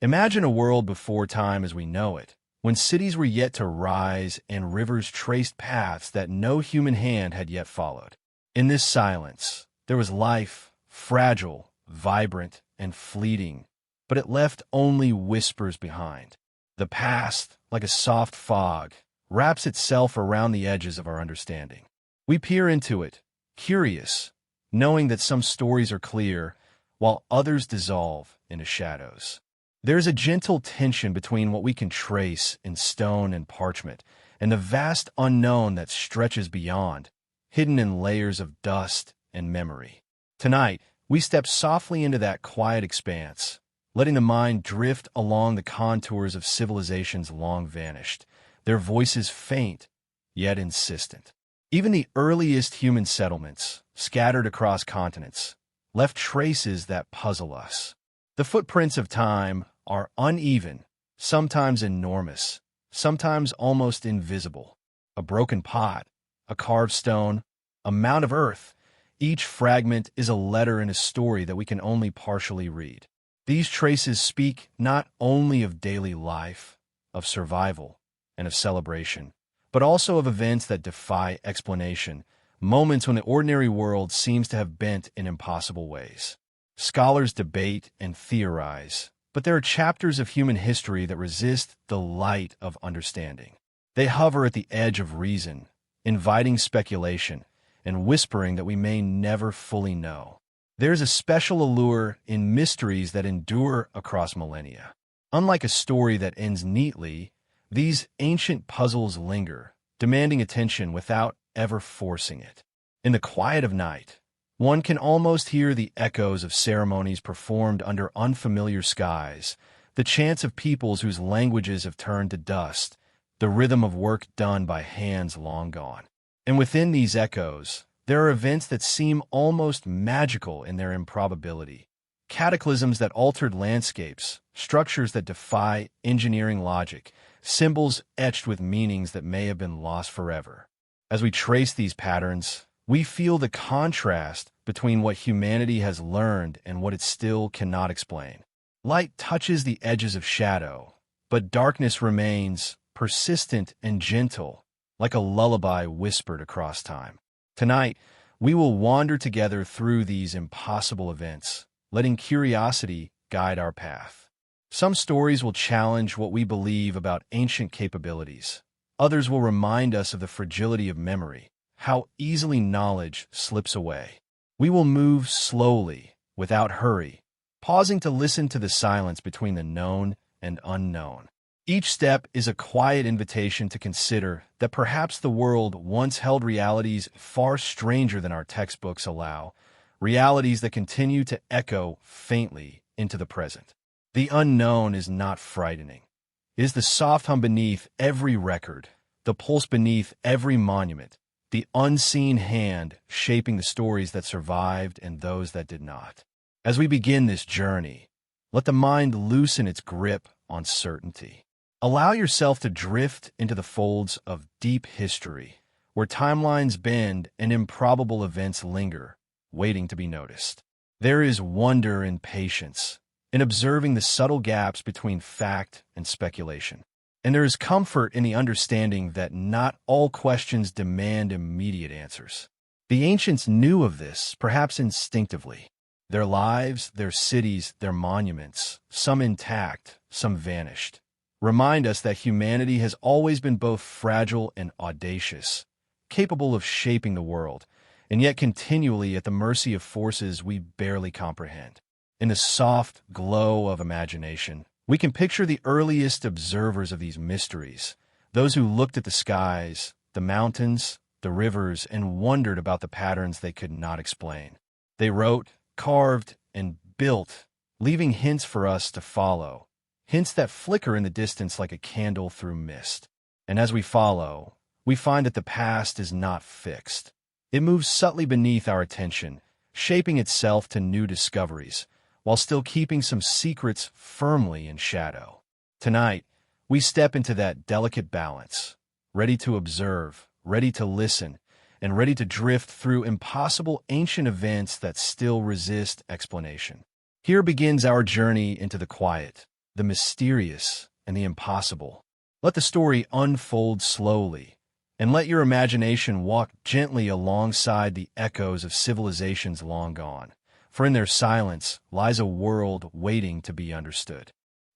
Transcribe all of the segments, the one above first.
Imagine a world before time as we know it, when cities were yet to rise and rivers traced paths that no human hand had yet followed. In this silence, there was life, fragile, vibrant, and fleeting, but it left only whispers behind. The past, like a soft fog, wraps itself around the edges of our understanding. We peer into it, curious, knowing that some stories are clear, while others dissolve into shadows. There's a gentle tension between what we can trace in stone and parchment, and the vast unknown that stretches beyond, hidden in layers of dust and memory. Tonight, we step softly into that quiet expanse, letting the mind drift along the contours of civilizations long vanished, their voices faint, yet insistent. Even the earliest human settlements, scattered across continents, left traces that puzzle us. The footprints of time are uneven, sometimes enormous, sometimes almost invisible. A broken pot, a carved stone, a mound of earth, each fragment is a letter in a story that we can only partially read. These traces speak not only of daily life, of survival, and of celebration, but also of events that defy explanation, moments when the ordinary world seems to have bent in impossible ways. Scholars debate and theorize, but there are chapters of human history that resist the light of understanding. They hover at the edge of reason, inviting speculation and whispering that we may never fully know. There's a special allure in mysteries that endure across millennia. Unlike a story that ends neatly, these ancient puzzles linger, demanding attention without ever forcing it. In the quiet of night, one can almost hear the echoes of ceremonies performed under unfamiliar skies, the chants of peoples whose languages have turned to dust, the rhythm of work done by hands long gone. And within these echoes, there are events that seem almost magical in their improbability. Cataclysms that altered landscapes, structures that defy engineering logic, symbols etched with meanings that may have been lost forever. As we trace these patterns, we feel the contrast between what humanity has learned and what it still cannot explain. Light touches the edges of shadow, but darkness remains persistent and gentle, like a lullaby whispered across time. Tonight, we will wander together through these impossible events, letting curiosity guide our path. Some stories will challenge what we believe about ancient capabilities. Others will remind us of the fragility of memory, how easily knowledge slips away. We will move slowly, without hurry, pausing to listen to the silence between the known and unknown. Each step is a quiet invitation to consider that perhaps the world once held realities far stranger than our textbooks allow, realities that continue to echo faintly into the present. The unknown is not frightening. It is the soft hum beneath every record, the pulse beneath every monument, the unseen hand shaping the stories that survived and those that did not. As we begin this journey, let the mind loosen its grip on certainty. Allow yourself to drift into the folds of deep history, where timelines bend and improbable events linger, waiting to be noticed. There is wonder and patience in observing the subtle gaps between fact and speculation. And there is comfort in the understanding that not all questions demand immediate answers. The ancients knew of this, perhaps instinctively. Their lives, their cities, their monuments, some intact, some vanished, remind us that humanity has always been both fragile and audacious, capable of shaping the world, and yet continually at the mercy of forces we barely comprehend. In the soft glow of imagination, we can picture the earliest observers of these mysteries, those who looked at the skies, the mountains, the rivers, and wondered about the patterns they could not explain. They wrote, carved, and built, leaving hints for us to follow, hints that flicker in the distance like a candle through mist. And as we follow, we find that the past is not fixed. It moves subtly beneath our attention, shaping itself to new discoveries, while still keeping some secrets firmly in shadow. Tonight, we step into that delicate balance, ready to observe, ready to listen, and ready to drift through impossible ancient events that still resist explanation. Here begins our journey into the quiet, the mysterious, and the impossible. Let the story unfold slowly, and let your imagination walk gently alongside the echoes of civilizations long gone, for in their silence lies a world waiting to be understood.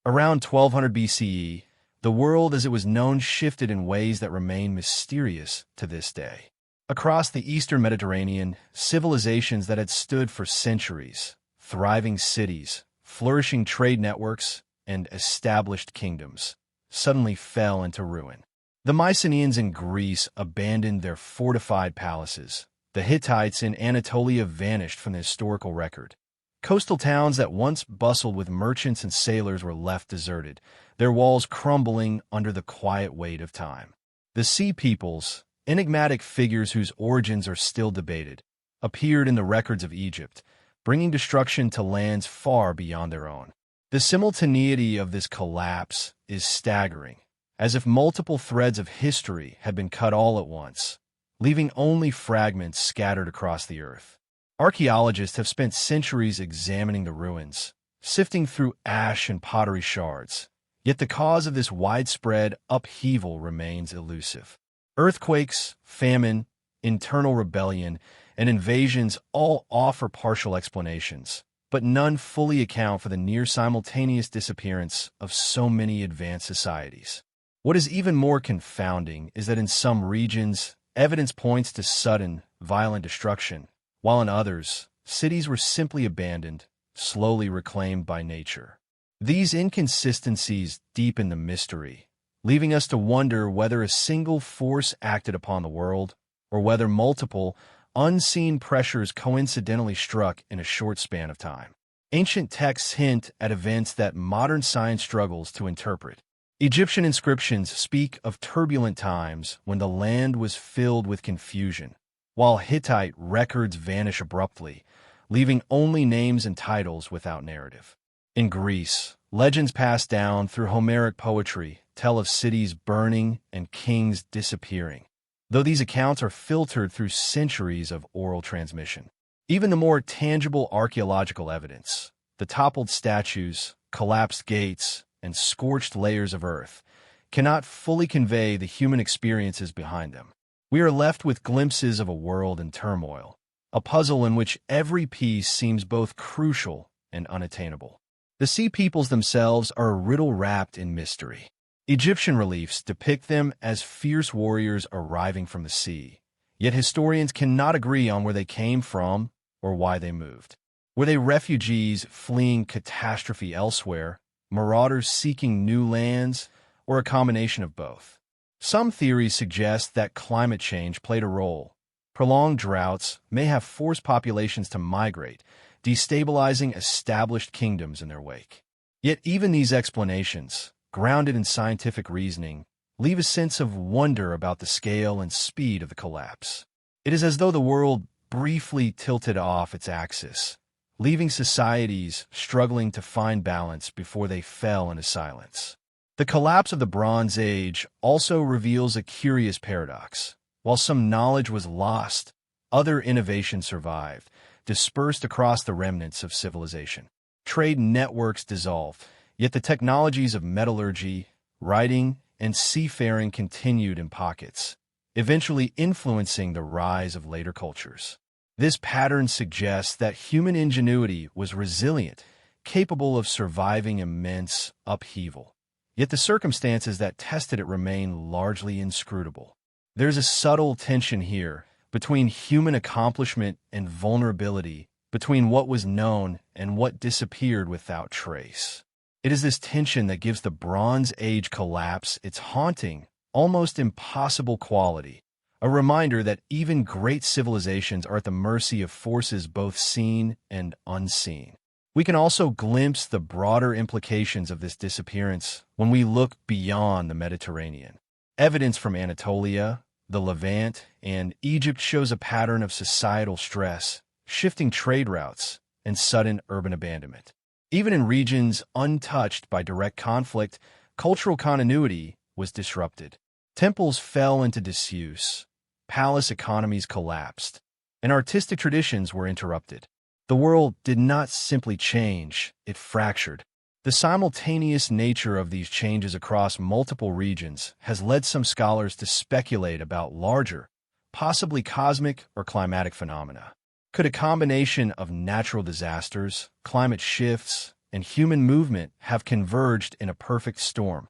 Around 1200 BCE, the world as it was known shifted in ways that remain mysterious to this day. Across the eastern Mediterranean, civilizations that had stood for centuries, thriving cities, flourishing trade networks, and established kingdoms, suddenly fell into ruin. The Mycenaeans in Greece abandoned their fortified palaces. The Hittites in Anatolia vanished from the historical record. Coastal towns that once bustled with merchants and sailors were left deserted, their walls crumbling under the quiet weight of time. The Sea Peoples, enigmatic figures whose origins are still debated, appeared in the records of Egypt, bringing destruction to lands far beyond their own. The simultaneity of this collapse is staggering, as if multiple threads of history had been cut all at once, leaving only fragments scattered across the earth. Archaeologists have spent centuries examining the ruins, sifting through ash and pottery shards, yet the cause of this widespread upheaval remains elusive. Earthquakes, famine, internal rebellion, and invasions all offer partial explanations, but none fully account for the near-simultaneous disappearance of so many advanced societies. What is even more confounding is that in some regions, evidence points to sudden, violent destruction, while in others, cities were simply abandoned, slowly reclaimed by nature. These inconsistencies deepen the mystery, leaving us to wonder whether a single force acted upon the world, or whether multiple, unseen pressures coincidentally struck in a short span of time. Ancient texts hint at events that modern science struggles to interpret. Egyptian inscriptions speak of turbulent times when the land was filled with confusion, while Hittite records vanish abruptly, leaving only names and titles without narrative. In Greece, legends passed down through Homeric poetry tell of cities burning and kings disappearing, though these accounts are filtered through centuries of oral transmission. Even the more tangible archaeological evidence, the toppled statues, collapsed gates, and scorched layers of earth, cannot fully convey the human experiences behind them. We are left with glimpses of a world in turmoil, a puzzle in which every piece seems both crucial and unattainable. The Sea Peoples themselves are a riddle wrapped in mystery. Egyptian reliefs depict them as fierce warriors arriving from the sea, yet historians cannot agree on where they came from or why they moved. Were they refugees fleeing catastrophe elsewhere, marauders seeking new lands, or a combination of both? Some theories suggest that climate change played a role. Prolonged droughts may have forced populations to migrate, destabilizing established kingdoms in their wake. Yet even these explanations, grounded in scientific reasoning, leave a sense of wonder about the scale and speed of the collapse. It is as though the world briefly tilted off its axis, leaving societies struggling to find balance before they fell into silence. The collapse of the Bronze Age also reveals a curious paradox. While some knowledge was lost, other innovation survived, dispersed across the remnants of civilization. Trade networks dissolved, yet the technologies of metallurgy, writing, and seafaring continued in pockets, eventually influencing the rise of later cultures. This pattern suggests that human ingenuity was resilient, capable of surviving immense upheaval. Yet the circumstances that tested it remain largely inscrutable. There's a subtle tension here between human accomplishment and vulnerability, between what was known and what disappeared without trace. It is this tension that gives the Bronze Age collapse its haunting, almost impossible quality, a reminder that even great civilizations are at the mercy of forces both seen and unseen. We can also glimpse the broader implications of this disappearance when we look beyond the Mediterranean. Evidence from Anatolia, the Levant, and Egypt shows a pattern of societal stress, shifting trade routes, and sudden urban abandonment. Even in regions untouched by direct conflict, cultural continuity was disrupted. Temples fell into disuse, palace economies collapsed, and artistic traditions were interrupted. The world did not simply change, it fractured. The simultaneous nature of these changes across multiple regions has led some scholars to speculate about larger, possibly cosmic or climatic phenomena. Could a combination of natural disasters, climate shifts, and human movement have converged in a perfect storm,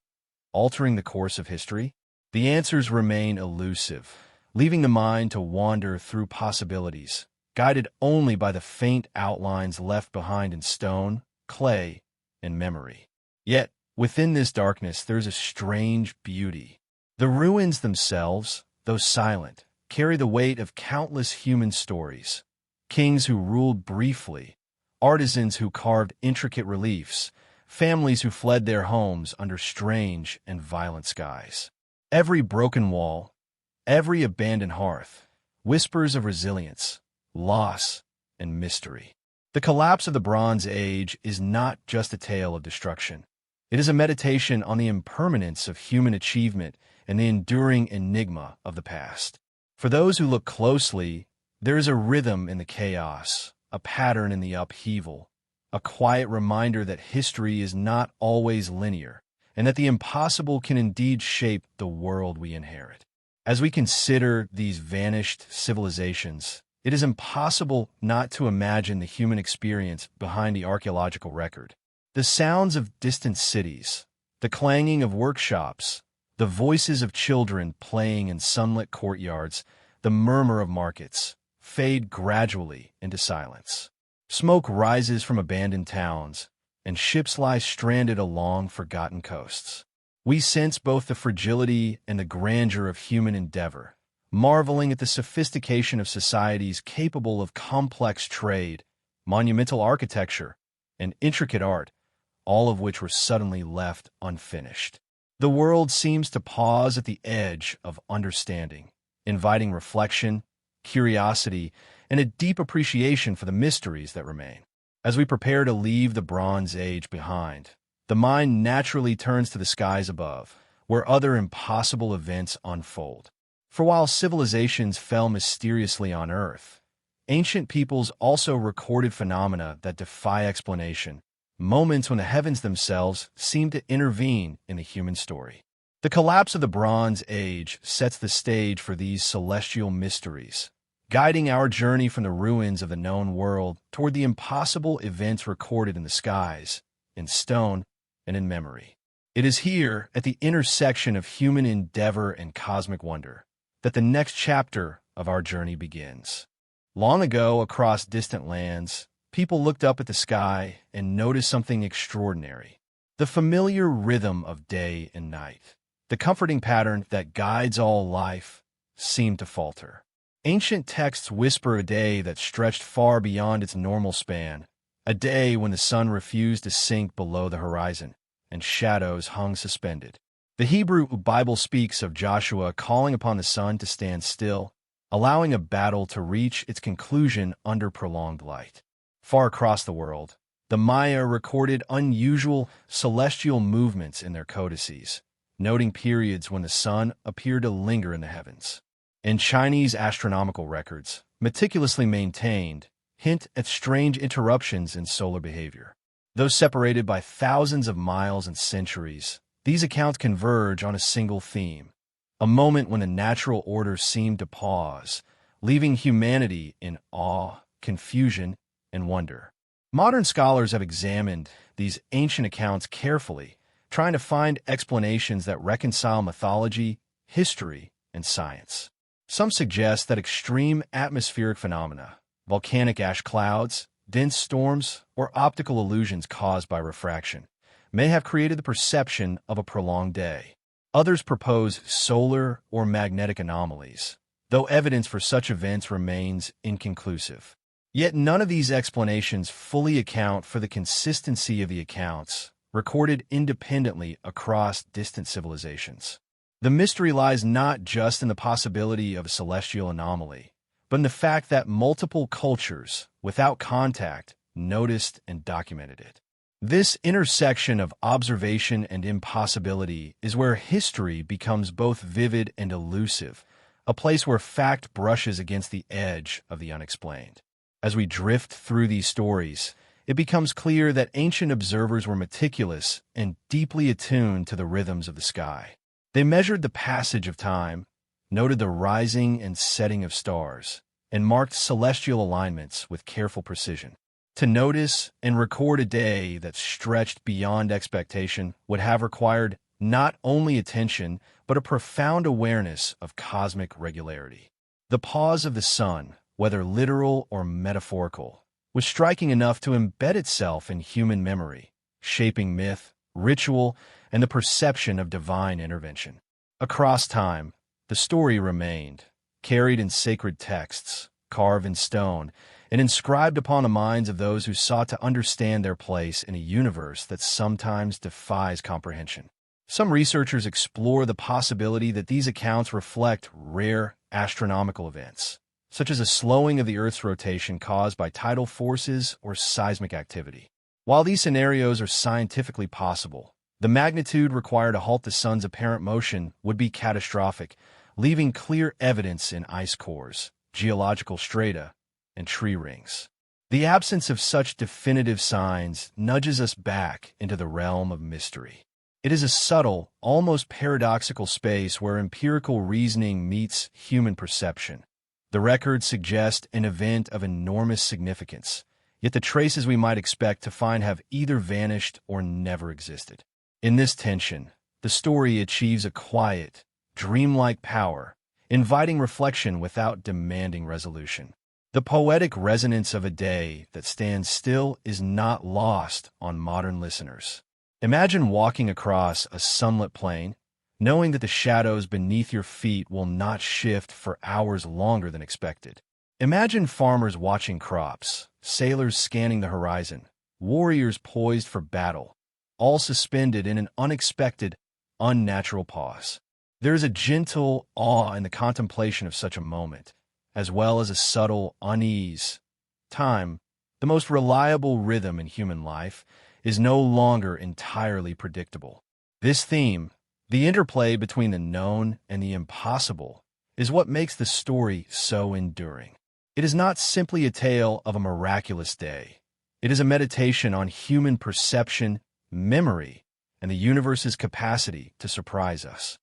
altering the course of history? The answers remain elusive, leaving the mind to wander through possibilities, guided only by the faint outlines left behind in stone, clay, and memory. Yet, within this darkness there's a strange beauty. The ruins themselves, though silent, carry the weight of countless human stories. Kings who ruled briefly, artisans who carved intricate reliefs, families who fled their homes under strange and violent skies. Every broken wall, every abandoned hearth, whispers of resilience, loss, and mystery. The collapse of the Bronze Age is not just a tale of destruction. It is a meditation on the impermanence of human achievement and the enduring enigma of the past. For those who look closely, there is a rhythm in the chaos, a pattern in the upheaval, a quiet reminder that history is not always linear, and that the impossible can indeed shape the world we inherit. As we consider these vanished civilizations, it is impossible not to imagine the human experience behind the archaeological record. The sounds of distant cities, the clanging of workshops, the voices of children playing in sunlit courtyards, the murmur of markets, fade gradually into silence. Smoke rises from abandoned towns, and ships lie stranded along forgotten coasts. We sense both the fragility and the grandeur of human endeavor, marveling at the sophistication of societies capable of complex trade, monumental architecture, and intricate art, all of which were suddenly left unfinished. The world seems to pause at the edge of understanding, inviting reflection, curiosity, and a deep appreciation for the mysteries that remain. As we prepare to leave the Bronze Age behind, the mind naturally turns to the skies above, where other impossible events unfold. For while civilizations fell mysteriously on Earth, ancient peoples also recorded phenomena that defy explanation, moments when the heavens themselves seem to intervene in the human story. The collapse of the Bronze Age sets the stage for these celestial mysteries, guiding our journey from the ruins of the known world toward the impossible events recorded in the skies, in stone, and in memory. It is here, at the intersection of human endeavor and cosmic wonder, that the next chapter of our journey begins. Long ago, across distant lands, people looked up at the sky and noticed something extraordinary: the familiar rhythm of day and night. The comforting pattern that guides all life seemed to falter. Ancient texts whisper a day that stretched far beyond its normal span, a day when the sun refused to sink below the horizon, and shadows hung suspended. The Hebrew Bible speaks of Joshua calling upon the sun to stand still, allowing a battle to reach its conclusion under prolonged light. Far across the world, the Maya recorded unusual celestial movements in their codices, noting periods when the sun appeared to linger in the heavens. And Chinese astronomical records, meticulously maintained, hint at strange interruptions in solar behavior. Though separated by thousands of miles and centuries, these accounts converge on a single theme: a moment when the natural order seemed to pause, leaving humanity in awe, confusion, and wonder. Modern scholars have examined these ancient accounts carefully, trying to find explanations that reconcile mythology, history, and science. Some suggest that extreme atmospheric phenomena, volcanic ash clouds, dense storms, or optical illusions caused by refraction, may have created the perception of a prolonged day. Others propose solar or magnetic anomalies, though evidence for such events remains inconclusive. Yet none of these explanations fully account for the consistency of the accounts recorded independently across distant civilizations. The mystery lies not just in the possibility of a celestial anomaly, but in the fact that multiple cultures, without contact, noticed and documented it. This intersection of observation and impossibility is where history becomes both vivid and elusive, a place where fact brushes against the edge of the unexplained. As we drift through these stories, it becomes clear that ancient observers were meticulous and deeply attuned to the rhythms of the sky. They measured the passage of time, noted the rising and setting of stars, and marked celestial alignments with careful precision. To notice and record a day that stretched beyond expectation would have required not only attention, but a profound awareness of cosmic regularity. The pause of the sun, whether literal or metaphorical, was striking enough to embed itself in human memory, shaping myth, ritual, and the perception of divine intervention. Across time, the story remained, carried in sacred texts, carved in stone, and inscribed upon the minds of those who sought to understand their place in a universe that sometimes defies comprehension. Some researchers explore the possibility that these accounts reflect rare astronomical events, such as a slowing of the Earth's rotation caused by tidal forces or seismic activity. While these scenarios are scientifically possible, the magnitude required to halt the sun's apparent motion would be catastrophic, leaving clear evidence in ice cores, geological strata, and tree rings. The absence of such definitive signs nudges us back into the realm of mystery. It is a subtle, almost paradoxical space where empirical reasoning meets human perception. The records suggest an event of enormous significance, yet the traces we might expect to find have either vanished or never existed. In this tension, the story achieves a quiet, dreamlike power, inviting reflection without demanding resolution. The poetic resonance of a day that stands still is not lost on modern listeners. Imagine walking across a sunlit plain, knowing that the shadows beneath your feet will not shift for hours longer than expected. Imagine farmers watching crops, sailors scanning the horizon, warriors poised for battle, all suspended in an unexpected, unnatural pause. There is a gentle awe in the contemplation of such a moment, as well as a subtle unease. Time, the most reliable rhythm in human life, is no longer entirely predictable. This theme, the interplay between the known and the impossible, is what makes the story so enduring. It is not simply a tale of a miraculous day. It is a meditation on human perception, memory, and the universe's capacity to surprise us.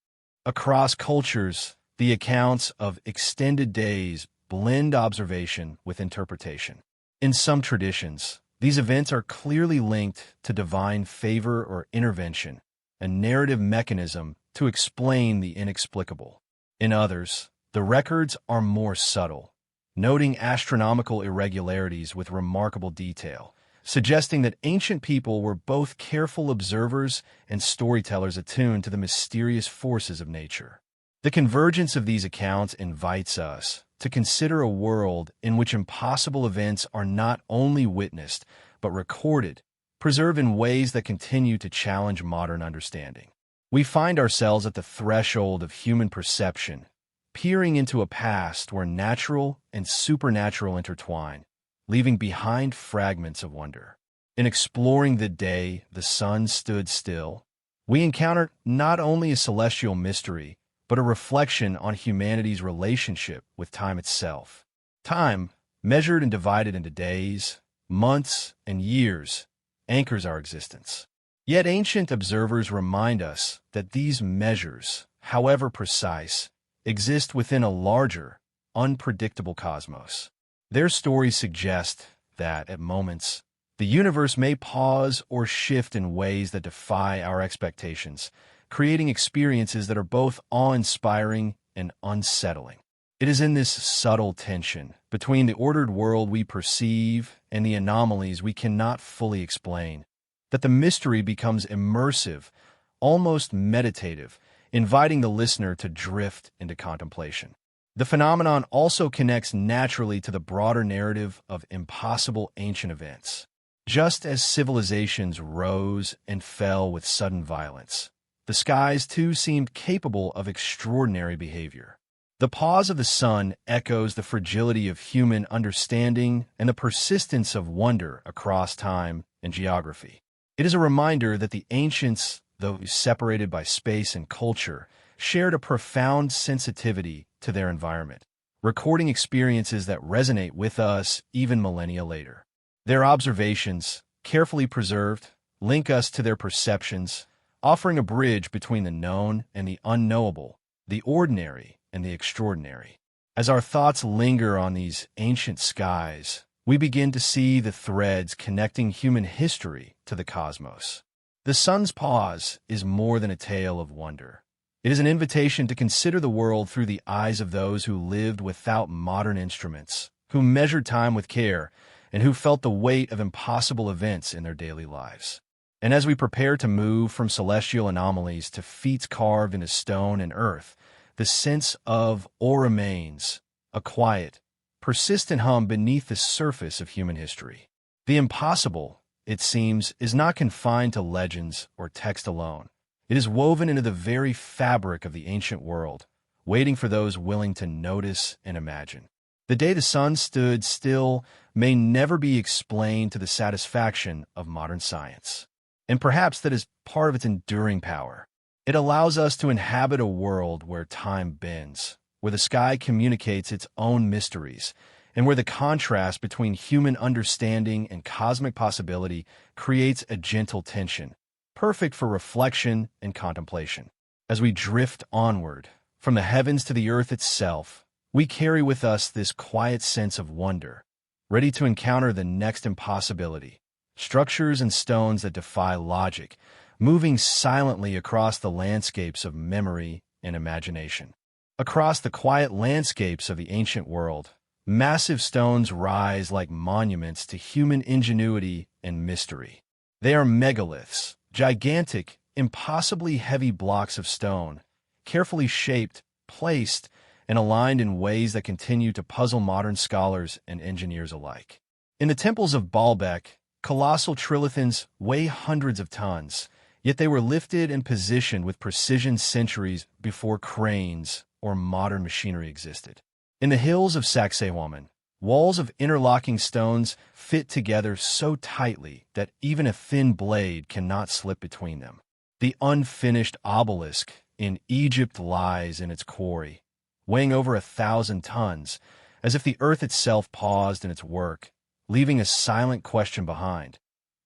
Across cultures, the accounts of extended days blend observation with interpretation. In some traditions, these events are clearly linked to divine favor or intervention, a narrative mechanism to explain the inexplicable. In others, the records are more subtle, noting astronomical irregularities with remarkable detail, suggesting that ancient people were both careful observers and storytellers attuned to the mysterious forces of nature. The convergence of these accounts invites us to consider a world in which impossible events are not only witnessed, but recorded, preserved in ways that continue to challenge modern understanding. We find ourselves at the threshold of human perception, peering into a past where natural and supernatural intertwine, leaving behind fragments of wonder. In exploring the day the sun stood still, we encounter not only a celestial mystery, but a reflection on humanity's relationship with time itself. Time, measured and divided into days, months, and years, anchors our existence. Yet ancient observers remind us that these measures, however precise, exist within a larger, unpredictable cosmos. Their stories suggest that, at moments, the universe may pause or shift in ways that defy our expectations, creating experiences that are both awe-inspiring and unsettling. It is in this subtle tension between the ordered world we perceive and the anomalies we cannot fully explain that the mystery becomes immersive, almost meditative, inviting the listener to drift into contemplation. The phenomenon also connects naturally to the broader narrative of impossible ancient events. Just as civilizations rose and fell with sudden violence, the skies too seemed capable of extraordinary behavior. The pause of the sun echoes the fragility of human understanding and the persistence of wonder across time and geography. It is a reminder that the ancients, though separated by space and culture, shared a profound sensitivity to their environment, recording experiences that resonate with us even millennia later. Their observations, carefully preserved, link us to their perceptions, offering a bridge between the known and the unknowable, the ordinary and the extraordinary. As our thoughts linger on these ancient skies, we begin to see the threads connecting human history to the cosmos. The sun's pause is more than a tale of wonder. It is an invitation to consider the world through the eyes of those who lived without modern instruments, who measured time with care, and who felt the weight of impossible events in their daily lives. And as we prepare to move from celestial anomalies to feats carved into stone and earth, the sense of awe remains, a quiet, persistent hum beneath the surface of human history. The impossible, it seems, is not confined to legends or text alone. It is woven into the very fabric of the ancient world, waiting for those willing to notice and imagine. The day the sun stood still may never be explained to the satisfaction of modern science. And perhaps that is part of its enduring power. It allows us to inhabit a world where time bends, where the sky communicates its own mysteries, and where the contrast between human understanding and cosmic possibility creates a gentle tension, perfect for reflection and contemplation. As we drift onward, from the heavens to the earth itself, we carry with us this quiet sense of wonder, ready to encounter the next impossibility, structures and stones that defy logic, moving silently across the landscapes of memory and imagination. Across the quiet landscapes of the ancient world, massive stones rise like monuments to human ingenuity and mystery. They are megaliths, gigantic, impossibly heavy blocks of stone, carefully shaped, placed, and aligned in ways that continue to puzzle modern scholars and engineers alike. In the temples of Baalbek, colossal trilithons weigh hundreds of tons, yet they were lifted and positioned with precision centuries before cranes or modern machinery existed. In the hills of Sacsayhuaman, walls of interlocking stones fit together so tightly that even a thin blade cannot slip between them. The unfinished obelisk in Egypt lies in its quarry, weighing over 1,000 tons, as if the earth itself paused in its work, leaving a silent question behind.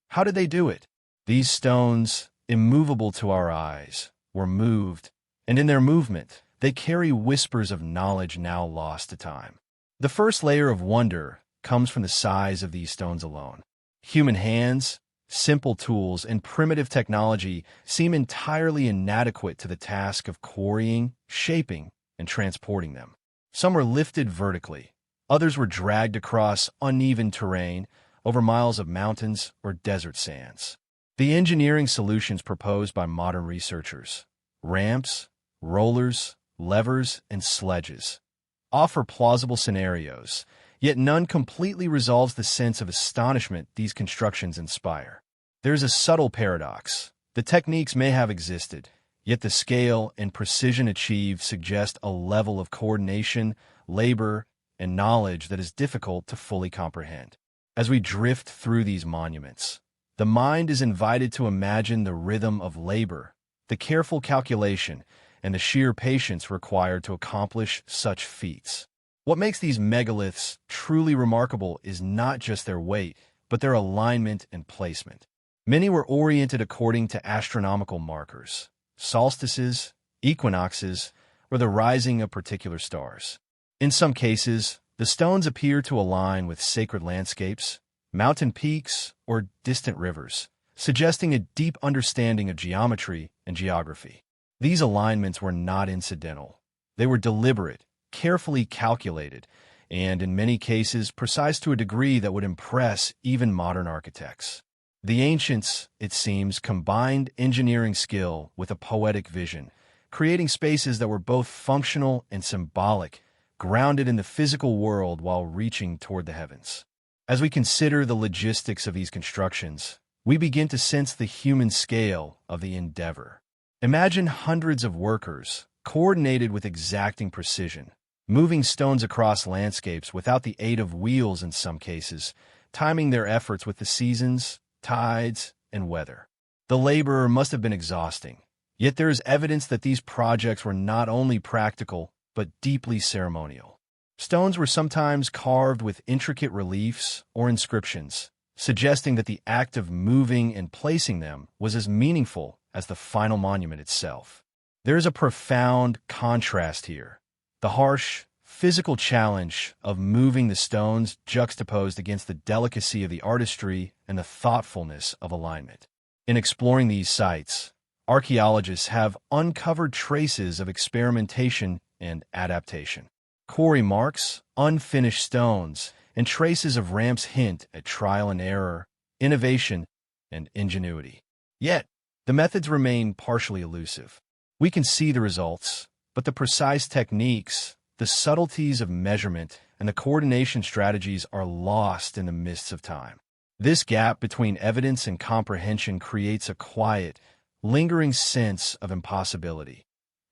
How did they do it? These stones, immovable to our eyes, were moved, and in their movement, they carry whispers of knowledge now lost to time. The first layer of wonder comes from the size of these stones alone. Human hands, simple tools, and primitive technology seem entirely inadequate to the task of quarrying, shaping, and transporting them. Some were lifted vertically, others were dragged across uneven terrain, over miles of mountains or desert sands. The engineering solutions proposed by modern researchers, ramps, rollers, levers, and sledges, offer plausible scenarios, yet none completely resolves the sense of astonishment these constructions inspire. There's a subtle paradox. The techniques may have existed, yet the scale and precision achieved suggest a level of coordination, labor, and knowledge that is difficult to fully comprehend. As we drift through these monuments, the mind is invited to imagine the rhythm of labor, the careful calculation, and the sheer patience required to accomplish such feats. What makes these megaliths truly remarkable is not just their weight, but their alignment and placement. Many were oriented according to astronomical markers, solstices, equinoxes, or the rising of particular stars. In some cases, the stones appear to align with sacred landscapes, mountain peaks, or distant rivers, suggesting a deep understanding of geometry and geography. These alignments were not incidental. They were deliberate, carefully calculated, and in many cases precise to a degree that would impress even modern architects. The ancients, it seems, combined engineering skill with a poetic vision, creating spaces that were both functional and symbolic, grounded in the physical world while reaching toward the heavens. As we consider the logistics of these constructions, we begin to sense the human scale of the endeavor. Imagine hundreds of workers, coordinated with exacting precision, moving stones across landscapes without the aid of wheels in some cases, timing their efforts with the seasons, tides, and weather. The labor must have been exhausting, yet there is evidence that these projects were not only practical, but deeply ceremonial. Stones were sometimes carved with intricate reliefs or inscriptions, suggesting that the act of moving and placing them was as meaningful as the final monument itself. There is a profound contrast here. The harsh, physical challenge of moving the stones juxtaposed against the delicacy of the artistry and the thoughtfulness of alignment. In exploring these sites, archaeologists have uncovered traces of experimentation and adaptation. Quarry marks, unfinished stones, and traces of ramps hint at trial and error, innovation, and ingenuity. Yet, the methods remain partially elusive. We can see the results, but the precise techniques, the subtleties of measurement, and the coordination strategies are lost in the mists of time. This gap between evidence and comprehension creates a quiet, lingering sense of impossibility.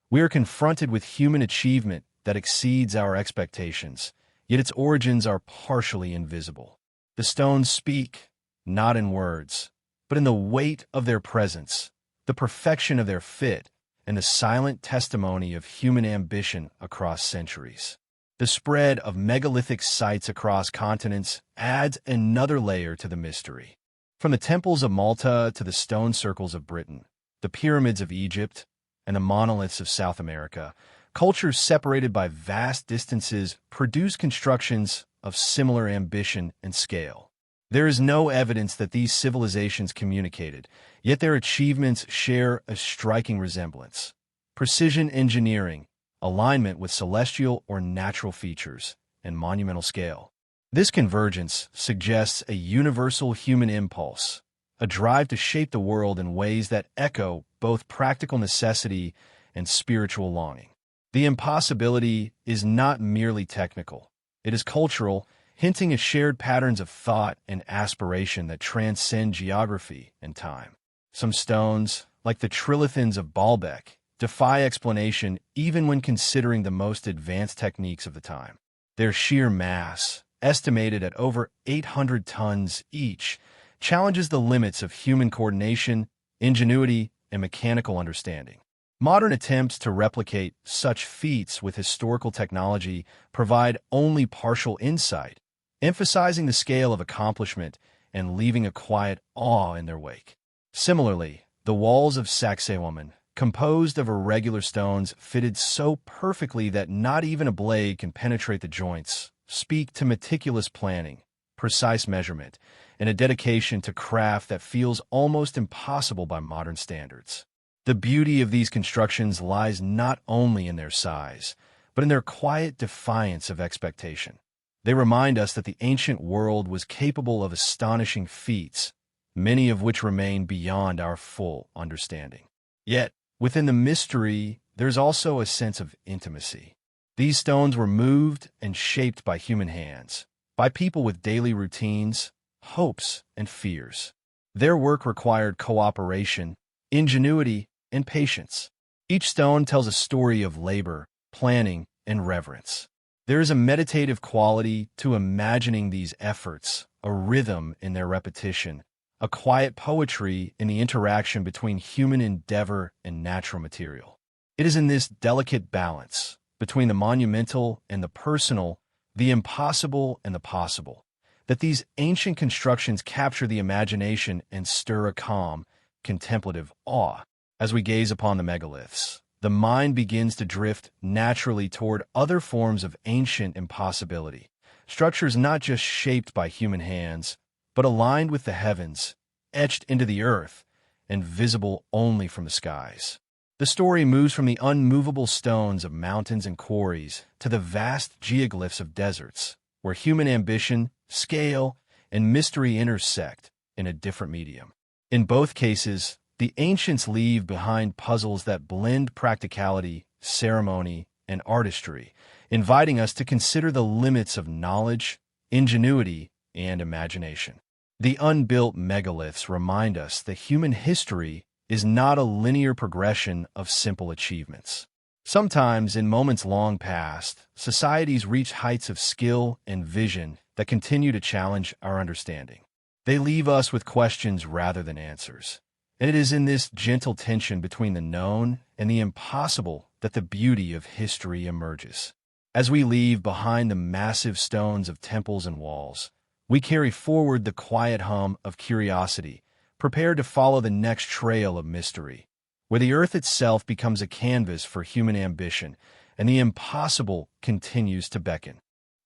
We are confronted with human achievement that exceeds our expectations, yet its origins are partially invisible. The stones speak, not in words, but in the weight of their presence, the perfection of their fit, and the silent testimony of human ambition across centuries. The spread of megalithic sites across continents adds another layer to the mystery. From the temples of Malta to the stone circles of Britain, the pyramids of Egypt, and the monoliths of South America, cultures separated by vast distances produce constructions of similar ambition and scale. There is no evidence that these civilizations communicated, yet their achievements share a striking resemblance. Precision engineering, alignment with celestial or natural features, and monumental scale. This convergence suggests a universal human impulse, a drive to shape the world in ways that echo both practical necessity and spiritual longing. The impossibility is not merely technical. It is cultural, hinting at shared patterns of thought and aspiration that transcend geography and time. Some stones, like the trilithons of Baalbek, defy explanation even when considering the most advanced techniques of the time. Their sheer mass, estimated at over 800 tons each, challenges the limits of human coordination, ingenuity, and mechanical understanding. Modern attempts to replicate such feats with historical technology provide only partial insight, emphasizing the scale of accomplishment and leaving a quiet awe in their wake. Similarly, the walls of Sacsayhuaman, composed of irregular stones fitted so perfectly that not even a blade can penetrate the joints, speak to meticulous planning, precise measurement, and a dedication to craft that feels almost impossible by modern standards. The beauty of these constructions lies not only in their size, but in their quiet defiance of expectation. They remind us that the ancient world was capable of astonishing feats, many of which remain beyond our full understanding. Yet, within the mystery, there's also a sense of intimacy. These stones were moved and shaped by human hands, by people with daily routines, hopes, and fears. Their work required cooperation, ingenuity, and patience. Each stone tells a story of labor, planning, and reverence. There is a meditative quality to imagining these efforts, a rhythm in their repetition, a quiet poetry in the interaction between human endeavor and natural material. It is in this delicate balance between the monumental and the personal, the impossible and the possible, that these ancient constructions capture the imagination and stir a calm, contemplative awe. As we gaze upon the megaliths, the mind begins to drift naturally toward other forms of ancient impossibility, structures not just shaped by human hands, but aligned with the heavens, etched into the earth, and visible only from the skies. The story moves from the unmovable stones of mountains and quarries to the vast geoglyphs of deserts, where human ambition, scale, and mystery intersect in a different medium. In both cases, the ancients leave behind puzzles that blend practicality, ceremony, and artistry, inviting us to consider the limits of knowledge, ingenuity, and imagination. The unbuilt megaliths remind us that human history is not a linear progression of simple achievements. Sometimes, in moments long past, societies reach heights of skill and vision that continue to challenge our understanding. They leave us with questions rather than answers. And it is in this gentle tension between the known and the impossible that the beauty of history emerges. As we leave behind the massive stones of temples and walls, We carry forward the quiet hum of curiosity, prepared to follow the next trail of mystery, where the earth itself becomes a canvas for human ambition, and the impossible continues to beckon.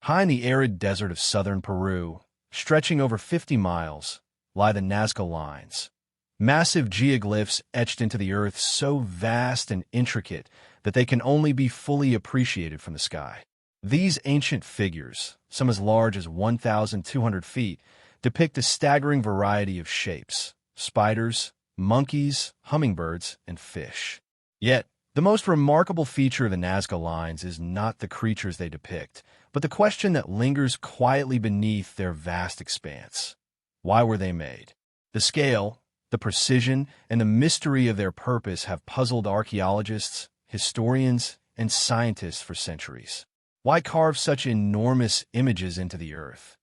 High in the arid desert of southern Peru, stretching over 50 miles, lie the Nazca Lines. Massive geoglyphs etched into the earth so vast and intricate that they can only be fully appreciated from the sky. These ancient figures, some as large as 1,200 feet, depict a staggering variety of shapes: spiders, monkeys, hummingbirds, and fish. Yet, the most remarkable feature of the Nazca Lines is not the creatures they depict, but the question that lingers quietly beneath their vast expanse. Why were they made? The scale, the precision, and the mystery of their purpose have puzzled archaeologists, historians, and scientists for centuries. Why carve such enormous images into the earth?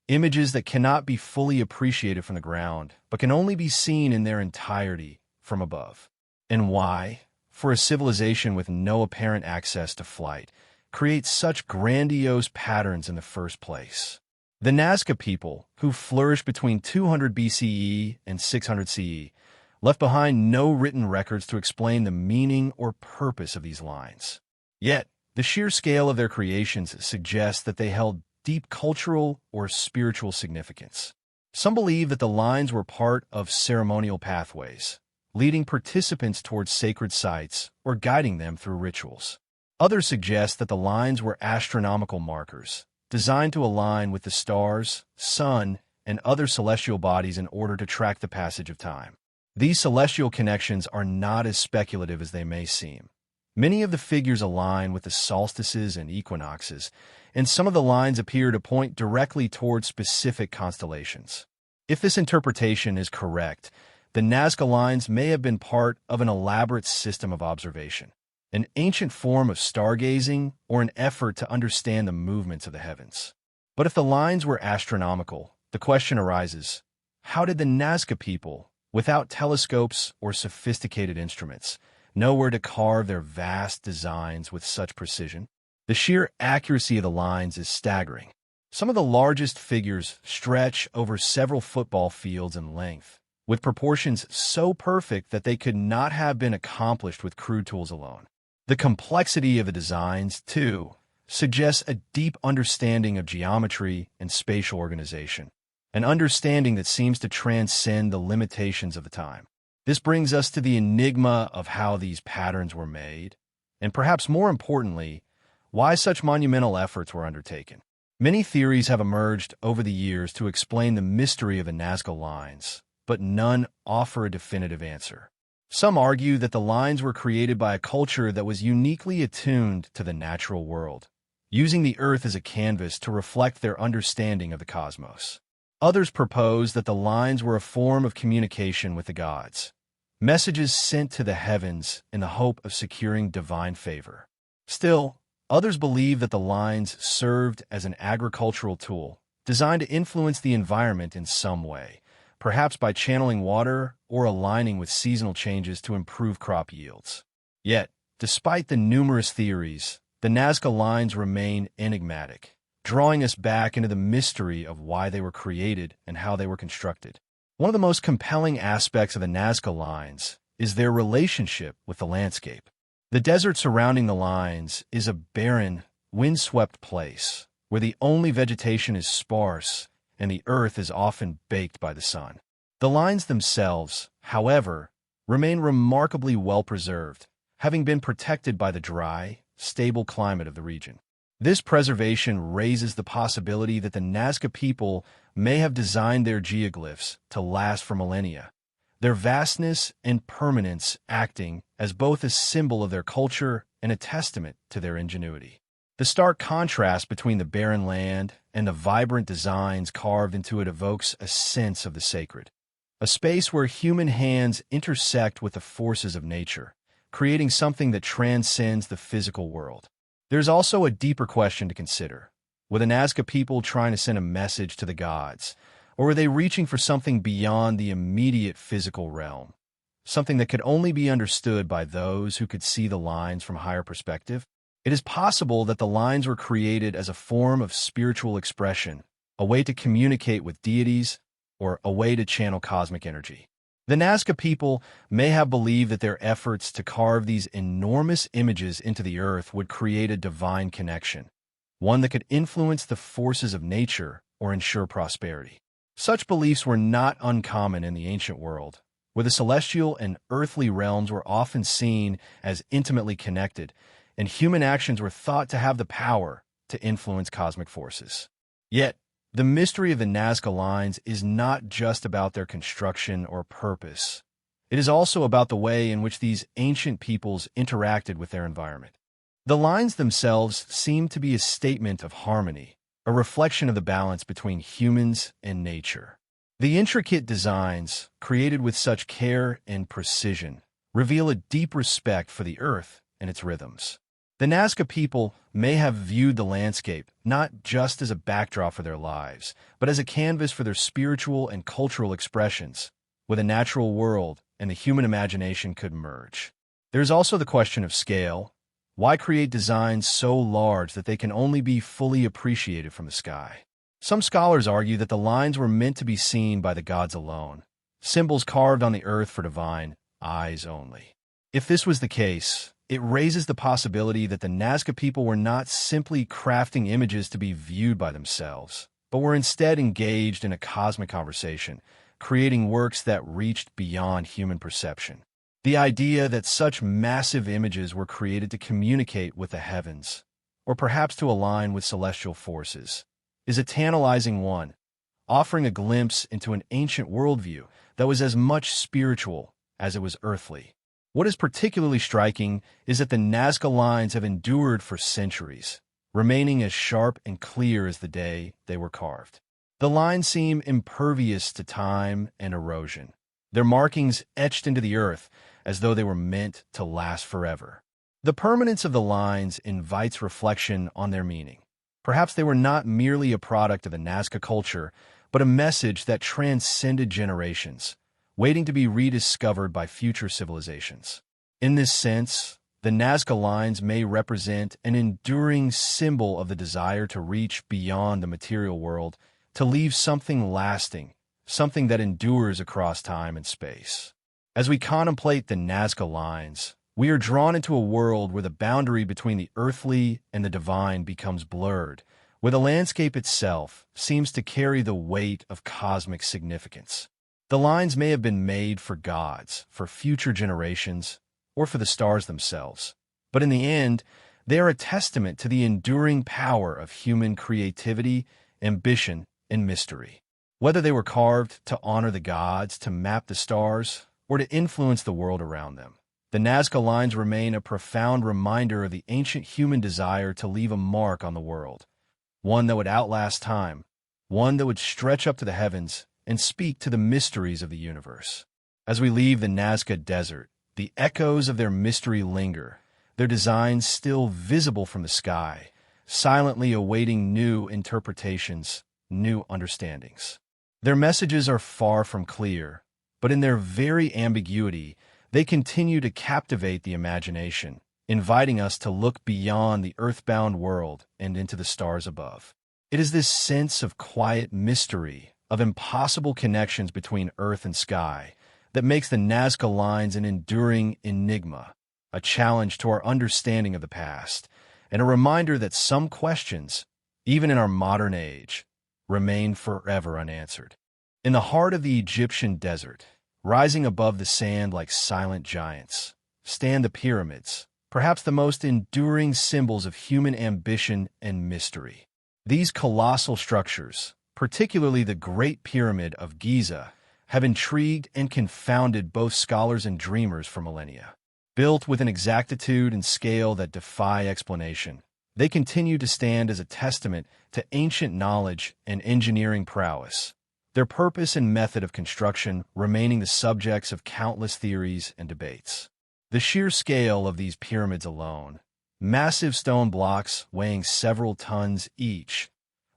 Images that cannot be fully appreciated from the ground, but can only be seen in their entirety from above. And why, for a civilization with no apparent access to flight, create such grandiose patterns in the first place? The Nazca people, who flourished between 200 BCE and 600 CE, left behind no written records to explain the meaning or purpose of these lines. Yet, the sheer scale of their creations suggests that they held deep cultural or spiritual significance. Some believe that the lines were part of ceremonial pathways, leading participants towards sacred sites or guiding them through rituals. Others suggest that the lines were astronomical markers, designed to align with the stars, sun, and other celestial bodies in order to track the passage of time. These celestial connections are not as speculative as they may seem. Many of the figures align with the solstices and equinoxes, and some of the lines appear to point directly toward specific constellations. If this interpretation is correct, the Nazca Lines may have been part of an elaborate system of observation, an ancient form of stargazing, or an effort to understand the movements of the heavens. But if the lines were astronomical, the question arises, how did the Nazca people, without telescopes or sophisticated instruments, know where to carve their vast designs with such precision? The sheer accuracy of the lines is staggering. Some of the largest figures stretch over several football fields in length, with proportions so perfect that they could not have been accomplished with crude tools alone. The complexity of the designs, too, suggests a deep understanding of geometry and spatial organization, an understanding that seems to transcend the limitations of the time. This brings us to the enigma of how these patterns were made, and perhaps more importantly, why such monumental efforts were undertaken. Many theories have emerged over the years to explain the mystery of the Nazca Lines, but none offer a definitive answer. Some argue that the lines were created by a culture that was uniquely attuned to the natural world, using the earth as a canvas to reflect their understanding of the cosmos. Others propose that the lines were a form of communication with the gods, messages sent to the heavens in the hope of securing divine favor. Still, others believe that the lines served as an agricultural tool, designed to influence the environment in some way, perhaps by channeling water or aligning with seasonal changes to improve crop yields. Yet, despite the numerous theories, the Nazca Lines remain enigmatic, drawing us back into the mystery of why they were created and how they were constructed. One of the most compelling aspects of the Nazca Lines is their relationship with the landscape. The desert surrounding the lines is a barren, windswept place where the only vegetation is sparse and the earth is often baked by the sun. The lines themselves, however, remain remarkably well preserved, having been protected by the dry, stable climate of the region. This preservation raises the possibility that the Nazca people may have designed their geoglyphs to last for millennia, their vastness and permanence acting as both a symbol of their culture and a testament to their ingenuity. The stark contrast between the barren land and the vibrant designs carved into it evokes a sense of the sacred, a space where human hands intersect with the forces of nature, creating something that transcends the physical world. There's also a deeper question to consider. Were the Nazca people trying to send a message to the gods, or were they reaching for something beyond the immediate physical realm, something that could only be understood by those who could see the lines from a higher perspective? It is possible that the lines were created as a form of spiritual expression, a way to communicate with deities, or a way to channel cosmic energy. The Nazca people may have believed that their efforts to carve these enormous images into the earth would create a divine connection, one that could influence the forces of nature or ensure prosperity. Such beliefs were not uncommon in the ancient world, where the celestial and earthly realms were often seen as intimately connected, and human actions were thought to have the power to influence cosmic forces. Yet, the mystery of the Nazca lines is not just about their construction or purpose. It is also about the way in which these ancient peoples interacted with their environment. The lines themselves seem to be a statement of harmony, a reflection of the balance between humans and nature. The intricate designs, created with such care and precision, reveal a deep respect for the earth and its rhythms. The Nazca people may have viewed the landscape not just as a backdrop for their lives, but as a canvas for their spiritual and cultural expressions, where the natural world and the human imagination could merge. There is also the question of scale. Why create designs so large that they can only be fully appreciated from the sky? Some scholars argue that the lines were meant to be seen by the gods alone, symbols carved on the earth for divine eyes only. If this was the case, it raises the possibility that the Nazca people were not simply crafting images to be viewed by themselves, but were instead engaged in a cosmic conversation, creating works that reached beyond human perception. The idea that such massive images were created to communicate with the heavens, or perhaps to align with celestial forces, is a tantalizing one, offering a glimpse into an ancient worldview that was as much spiritual as it was earthly. What is particularly striking is that the Nazca lines have endured for centuries, remaining as sharp and clear as the day they were carved. The lines seem impervious to time and erosion, their markings etched into the earth as though they were meant to last forever. The permanence of the lines invites reflection on their meaning. Perhaps they were not merely a product of the Nazca culture, but a message that transcended generations, waiting to be rediscovered by future civilizations. In this sense, the Nazca lines may represent an enduring symbol of the desire to reach beyond the material world, to leave something lasting, something that endures across time and space. As we contemplate the Nazca lines, we are drawn into a world where the boundary between the earthly and the divine becomes blurred, where the landscape itself seems to carry the weight of cosmic significance. The lines may have been made for gods, for future generations, or for the stars themselves, but in the end, they are a testament to the enduring power of human creativity, ambition, and mystery. Whether they were carved to honor the gods, to map the stars, or to influence the world around them, the Nazca lines remain a profound reminder of the ancient human desire to leave a mark on the world, one that would outlast time, one that would stretch up to the heavens and speak to the mysteries of the universe. As we leave the Nazca Desert, the echoes of their mystery linger, their designs still visible from the sky, silently awaiting new interpretations, new understandings. Their messages are far from clear, but in their very ambiguity, they continue to captivate the imagination, inviting us to look beyond the earthbound world and into the stars above. It is this sense of quiet mystery, of impossible connections between earth and sky, that makes the Nazca lines an enduring enigma, a challenge to our understanding of the past, and a reminder that some questions, even in our modern age, remain forever unanswered. In the heart of the Egyptian desert, rising above the sand like silent giants, stand the pyramids, perhaps the most enduring symbols of human ambition and mystery. These colossal structures, particularly the Great Pyramid of Giza, have intrigued and confounded both scholars and dreamers for millennia. Built with an exactitude and scale that defy explanation, they continue to stand as a testament to ancient knowledge and engineering prowess, their purpose and method of construction remaining the subjects of countless theories and debates. The sheer scale of these pyramids alone, massive stone blocks weighing several tons each,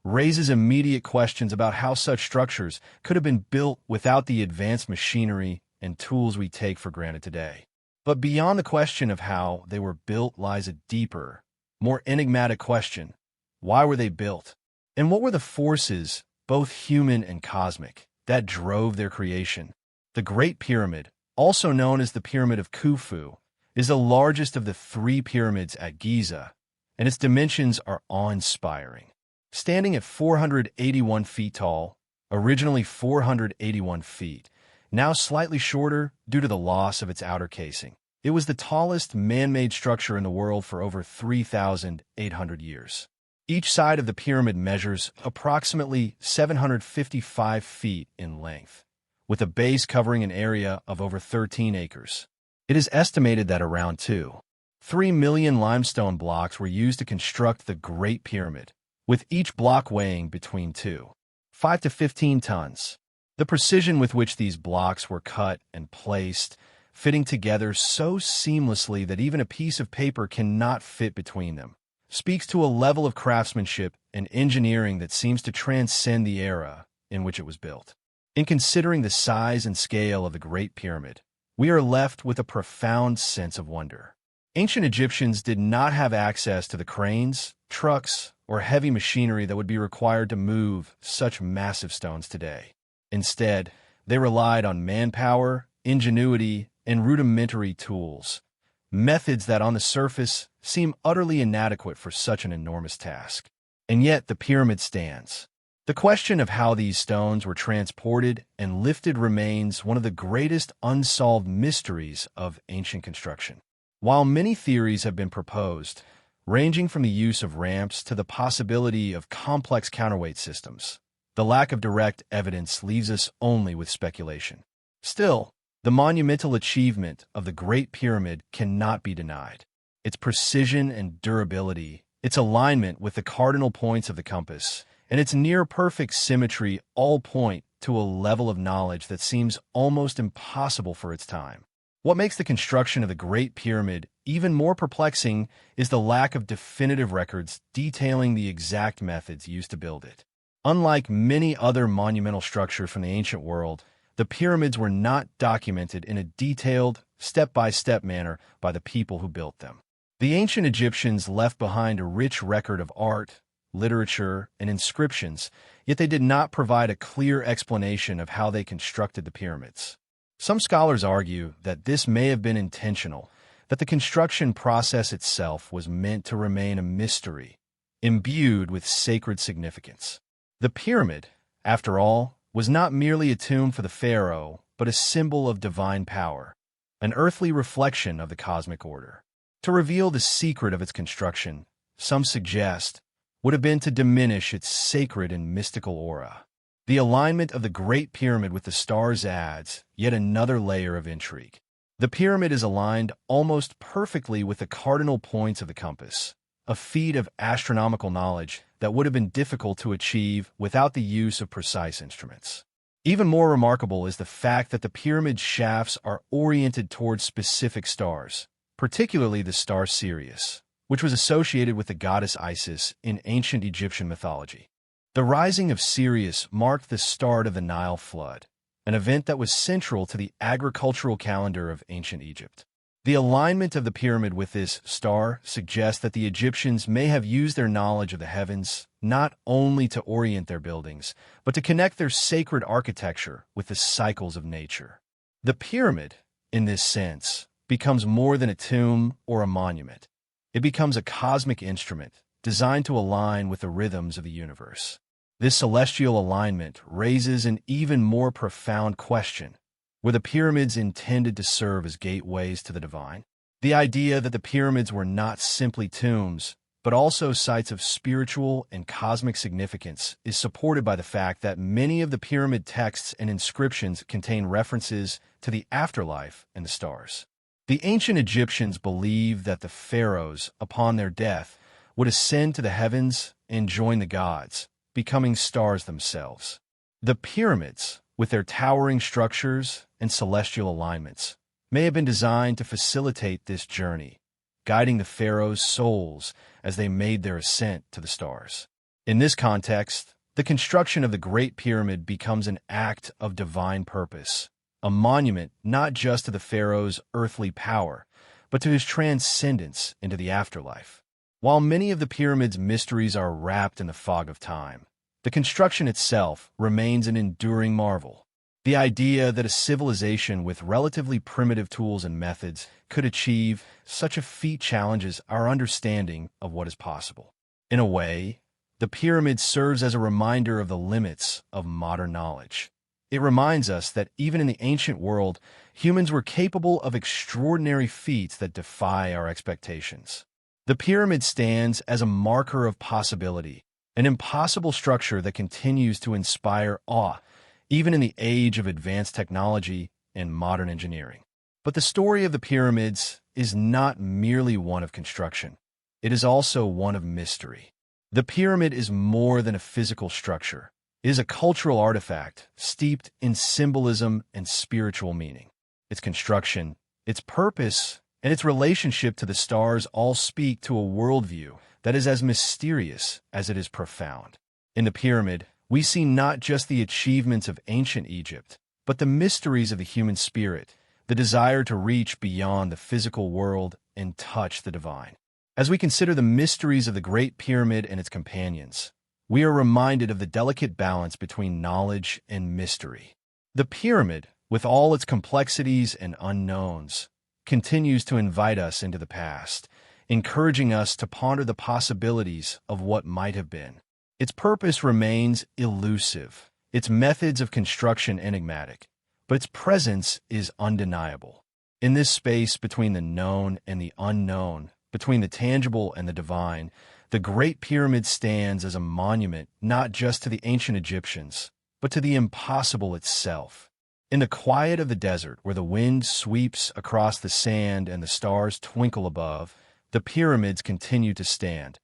raises immediate questions about how such structures could have been built without the advanced machinery and tools we take for granted today. But beyond the question of how they were built lies a deeper, more enigmatic question. Why were they built? And what were the forces both human and cosmic, that drove their creation. The Great Pyramid, also known as the Pyramid of Khufu, is the largest of the three pyramids at Giza, and its dimensions are awe-inspiring. Standing at 481 feet tall, originally 481 feet, now slightly shorter due to the loss of its outer casing, it was the tallest man-made structure in the world for over 3,800 years. Each side of the pyramid measures approximately 755 feet in length, with a base covering an area of over 13 acres. It is estimated that around 2.3 million limestone blocks were used to construct the Great Pyramid, with each block weighing between 5 to 15 tons. The precision with which these blocks were cut and placed, fitting together so seamlessly that even a piece of paper cannot fit between them, speaks to a level of craftsmanship and engineering that seems to transcend the era in which it was built. In considering the size and scale of the Great Pyramid, we are left with a profound sense of wonder. Ancient Egyptians did not have access to the cranes, trucks, or heavy machinery that would be required to move such massive stones today. Instead, they relied on manpower, ingenuity, and rudimentary tools, methods that on the surface seem utterly inadequate for such an enormous task. And yet the pyramid stands. The question of how these stones were transported and lifted remains one of the greatest unsolved mysteries of ancient construction. While many theories have been proposed, ranging from the use of ramps to the possibility of complex counterweight systems, the lack of direct evidence leaves us only with speculation. Still, the monumental achievement of the Great Pyramid cannot be denied. Its precision and durability, its alignment with the cardinal points of the compass, and its near-perfect symmetry all point to a level of knowledge that seems almost impossible for its time. What makes the construction of the Great Pyramid even more perplexing is the lack of definitive records detailing the exact methods used to build it. Unlike many other monumental structures from the ancient world, the pyramids were not documented in a detailed, step-by-step manner by the people who built them. The ancient Egyptians left behind a rich record of art, literature, and inscriptions, yet they did not provide a clear explanation of how they constructed the pyramids. Some scholars argue that this may have been intentional, that the construction process itself was meant to remain a mystery, imbued with sacred significance. The pyramid, after all, was not merely a tomb for the pharaoh, but a symbol of divine power, an earthly reflection of the cosmic order. To reveal the secret of its construction, some suggest, would have been to diminish its sacred and mystical aura. The alignment of the Great Pyramid with the stars adds yet another layer of intrigue. The pyramid is aligned almost perfectly with the cardinal points of the compass, a feat of astronomical knowledge that would have been difficult to achieve without the use of precise instruments. Even more remarkable is the fact that the pyramid's shafts are oriented towards specific stars, particularly the star Sirius, which was associated with the goddess Isis in ancient Egyptian mythology. The rising of Sirius marked the start of the Nile flood, an event that was central to the agricultural calendar of ancient Egypt. The alignment of the pyramid with this star suggests that the Egyptians may have used their knowledge of the heavens not only to orient their buildings, but to connect their sacred architecture with the cycles of nature. The pyramid, in this sense, becomes more than a tomb or a monument. It becomes a cosmic instrument designed to align with the rhythms of the universe. This celestial alignment raises an even more profound question. Were the pyramids intended to serve as gateways to the divine? The idea that the pyramids were not simply tombs, but also sites of spiritual and cosmic significance is supported by the fact that many of the pyramid texts and inscriptions contain references to the afterlife and the stars. The ancient Egyptians believed that the pharaohs, upon their death, would ascend to the heavens and join the gods, becoming stars themselves. The pyramids, with their towering structures and celestial alignments, may have been designed to facilitate this journey, guiding the pharaohs' souls as they made their ascent to the stars. In this context, the construction of the Great Pyramid becomes an act of divine purpose, a monument not just to the pharaoh's earthly power, but to his transcendence into the afterlife. While many of the pyramid's mysteries are wrapped in the fog of time, The construction itself remains an enduring marvel. The idea that a civilization with relatively primitive tools and methods could achieve such a feat challenges our understanding of what is possible. In a way, the pyramid serves as a reminder of the limits of modern knowledge. It reminds us that even in the ancient world, humans were capable of extraordinary feats that defy our expectations. The pyramid stands as a marker of possibility, an impossible structure that continues to inspire awe, even in the age of advanced technology and modern engineering. But the story of the pyramids is not merely one of construction. It is also one of mystery. The pyramid is more than a physical structure. It is a cultural artifact steeped in symbolism and spiritual meaning. Its construction, its purpose, and its relationship to the stars all speak to a worldview that is as mysterious as it is profound. In the pyramid, we see not just the achievements of ancient Egypt, but the mysteries of the human spirit, the desire to reach beyond the physical world and touch the divine. As we consider the mysteries of the Great Pyramid and its companions, we are reminded of the delicate balance between knowledge and mystery. The pyramid, with all its complexities and unknowns, continues to invite us into the past, encouraging us to ponder the possibilities of what might have been. Its purpose remains elusive, its methods of construction enigmatic, but its presence is undeniable. In this space between the known and the unknown, between the tangible and the divine, the Great Pyramid stands as a monument not just to the ancient Egyptians, but to the impossible itself. In the quiet of the desert, where the wind sweeps across the sand and the stars twinkle above, the pyramids continue to stand,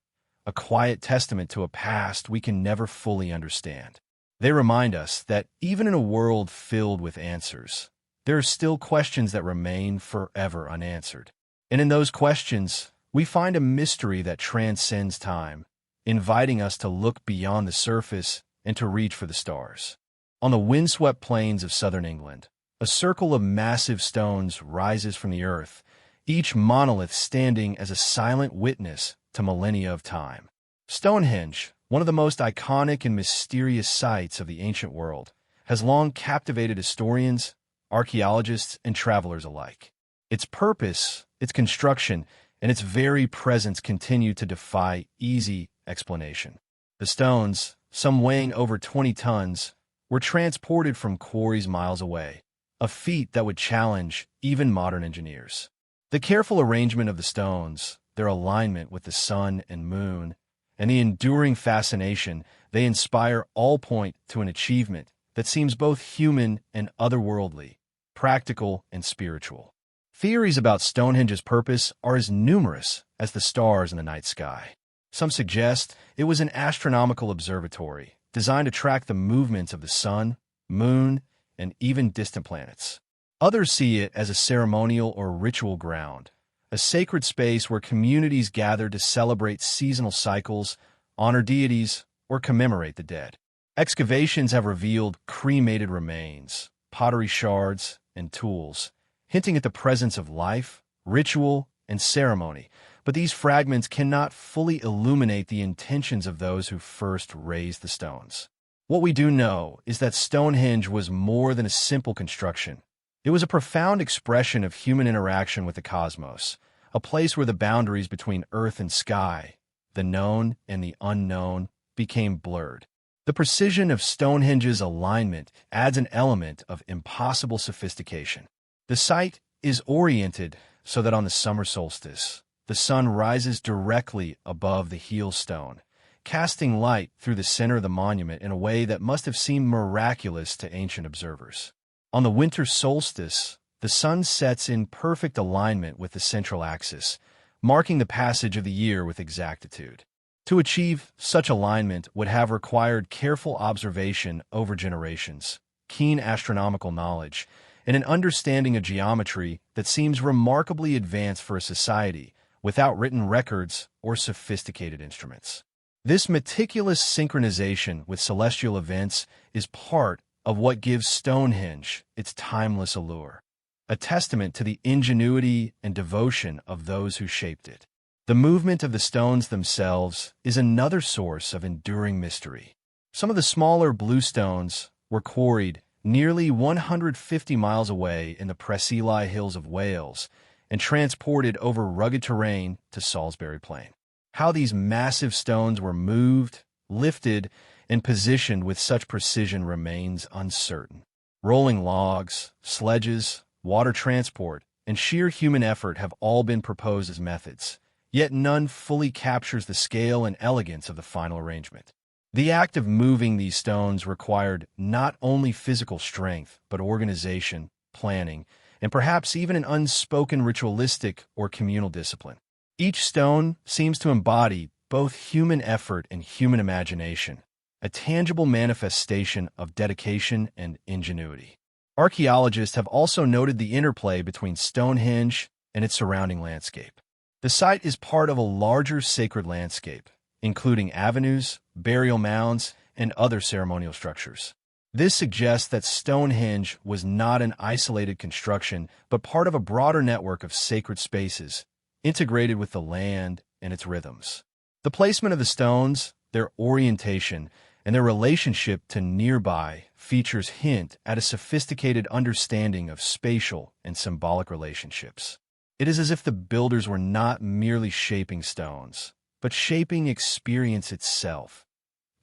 a quiet testament to a past we can never fully understand. They remind us that even in a world filled with answers, there are still questions that remain forever unanswered. And in those questions, we find a mystery that transcends time, inviting us to look beyond the surface and to reach for the stars. On the windswept plains of southern England, a circle of massive stones rises from the earth, each monolith standing as a silent witness to millennia of time. Stonehenge, one of the most iconic and mysterious sites of the ancient world, has long captivated historians, archaeologists, and travelers alike. Its purpose, its construction, and its very presence continue to defy easy explanation. The stones, some weighing over 20 tons, were transported from quarries miles away, a feat that would challenge even modern engineers. The careful arrangement of the stones, their alignment with the sun and moon, and the enduring fascination they inspire all point to an achievement that seems both human and otherworldly, practical and spiritual. Theories about Stonehenge's purpose are as numerous as the stars in the night sky. Some suggest it was an astronomical observatory designed to track the movements of the sun, moon, and even distant planets. Others see it as a ceremonial or ritual ground, a sacred space where communities gather to celebrate seasonal cycles, honor deities, or commemorate the dead. Excavations have revealed cremated remains, pottery shards, and tools, hinting at the presence of life, ritual, and ceremony, but these fragments cannot fully illuminate the intentions of those who first raised the stones. What we do know is that Stonehenge was more than a simple construction. It was a profound expression of human interaction with the cosmos, a place where the boundaries between earth and sky, the known and the unknown, became blurred. The precision of Stonehenge's alignment adds an element of impossible sophistication. The site is oriented so that on the summer solstice, the sun rises directly above the heel stone, casting light through the center of the monument in a way that must have seemed miraculous to ancient observers. On the winter solstice, the sun sets in perfect alignment with the central axis, marking the passage of the year with exactitude. To achieve such alignment would have required careful observation over generations, keen astronomical knowledge, and an understanding of geometry that seems remarkably advanced for a society without written records or sophisticated instruments. This meticulous synchronization with celestial events is part of what gives Stonehenge its timeless allure, a testament to the ingenuity and devotion of those who shaped it. The movement of the stones themselves is another source of enduring mystery. Some of the smaller blue stones were quarried nearly 150 miles away in the Preseli Hills of Wales and transported over rugged terrain to Salisbury Plain. How these massive stones were moved, lifted, and positioned with such precision remains uncertain. Rolling logs, sledges, water transport, and sheer human effort have all been proposed as methods, yet none fully captures the scale and elegance of the final arrangement. The act of moving these stones required not only physical strength, but organization, planning, and perhaps even an unspoken ritualistic or communal discipline. Each stone seems to embody both human effort and human imagination, a tangible manifestation of dedication and ingenuity. Archaeologists have also noted the interplay between Stonehenge and its surrounding landscape. The site is part of a larger sacred landscape, including avenues, burial mounds, and other ceremonial structures. This suggests that Stonehenge was not an isolated construction, but part of a broader network of sacred spaces, integrated with the land and its rhythms. The placement of the stones, their orientation, and their relationship to nearby features hint at a sophisticated understanding of spatial and symbolic relationships. It is as if the builders were not merely shaping stones, but shaping experience itself,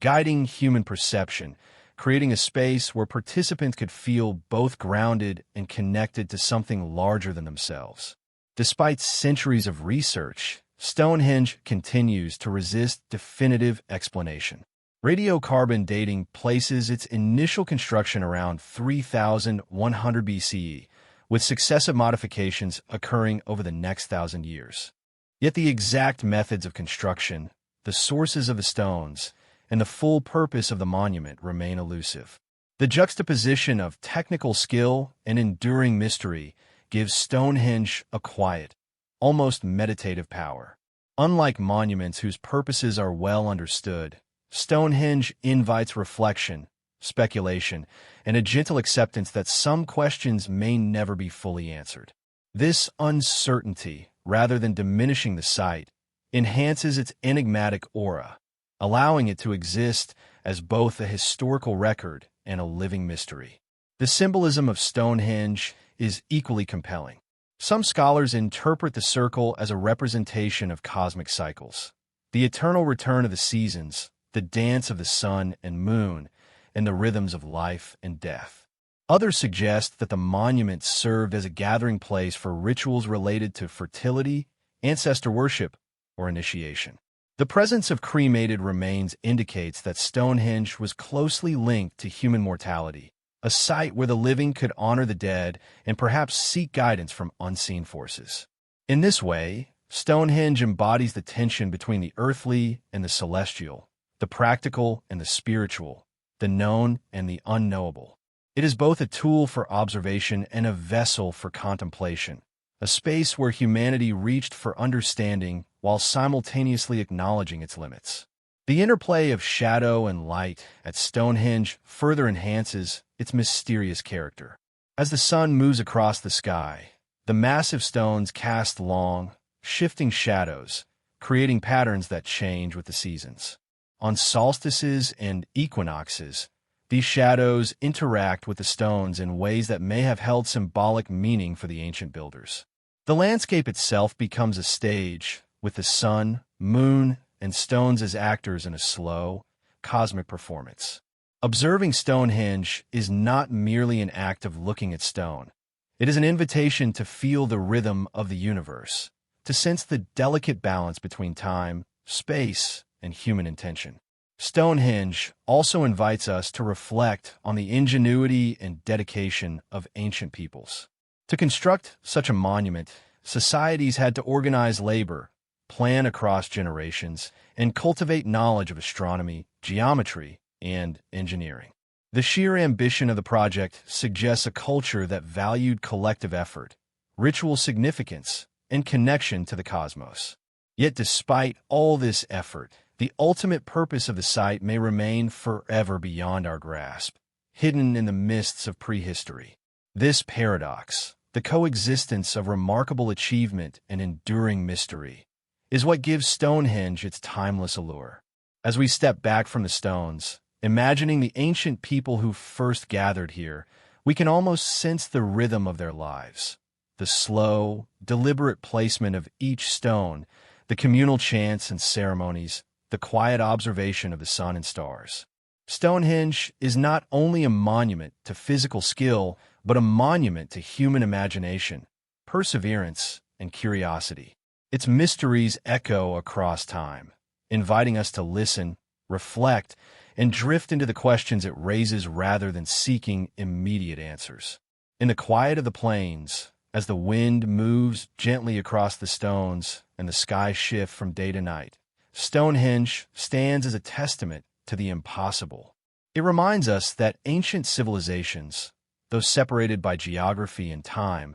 guiding human perception, creating a space where participants could feel both grounded and connected to something larger than themselves. Despite centuries of research, Stonehenge continues to resist definitive explanation. Radiocarbon dating places its initial construction around 3100 BCE, with successive modifications occurring over the next 1,000 years. Yet the exact methods of construction, the sources of the stones, and the full purpose of the monument remain elusive. The juxtaposition of technical skill and enduring mystery gives Stonehenge a quiet, almost meditative power. Unlike monuments whose purposes are well understood, Stonehenge invites reflection, speculation, and a gentle acceptance that some questions may never be fully answered. This uncertainty, rather than diminishing the site, enhances its enigmatic aura, allowing it to exist as both a historical record and a living mystery. The symbolism of Stonehenge is equally compelling. Some scholars interpret the circle as a representation of cosmic cycles, the eternal return of the seasons, the dance of the sun and moon, and the rhythms of life and death. Others suggest that the monument served as a gathering place for rituals related to fertility, ancestor worship, or initiation. The presence of cremated remains indicates that Stonehenge was closely linked to human mortality, a site where the living could honor the dead and perhaps seek guidance from unseen forces. In this way, Stonehenge embodies the tension between the earthly and the celestial, the practical and the spiritual, the known and the unknowable. It is both a tool for observation and a vessel for contemplation, a space where humanity reached for understanding while simultaneously acknowledging its limits. The interplay of shadow and light at Stonehenge further enhances its mysterious character. As the sun moves across the sky, the massive stones cast long, shifting shadows, creating patterns that change with the seasons. On solstices and equinoxes, these shadows interact with the stones in ways that may have held symbolic meaning for the ancient builders. The landscape itself becomes a stage, with the sun, moon, and stones as actors in a slow, cosmic performance. Observing Stonehenge is not merely an act of looking at stone. It is an invitation to feel the rhythm of the universe, to sense the delicate balance between time, space, and human intention. Stonehenge also invites us to reflect on the ingenuity and dedication of ancient peoples. To construct such a monument, societies had to organize labor, plan across generations, and cultivate knowledge of astronomy, geometry, and engineering. The sheer ambition of the project suggests a culture that valued collective effort, ritual significance, and connection to the cosmos. Yet despite all this effort, the ultimate purpose of the site may remain forever beyond our grasp, hidden in the mists of prehistory. This paradox, the coexistence of remarkable achievement and enduring mystery, is what gives Stonehenge its timeless allure. As we step back from the stones, Imagining the ancient people who first gathered here, we can almost sense the rhythm of their lives. The slow, deliberate placement of each stone, the communal chants and ceremonies, the quiet observation of the sun and stars. Stonehenge is not only a monument to physical skill, but a monument to human imagination, perseverance, and curiosity. Its mysteries echo across time, inviting us to listen, reflect, and drift into the questions it raises rather than seeking immediate answers. In the quiet of the plains, as the wind moves gently across the stones and the sky shifts from day to night, Stonehenge stands as a testament to the impossible. It reminds us that ancient civilizations, though separated by geography and time,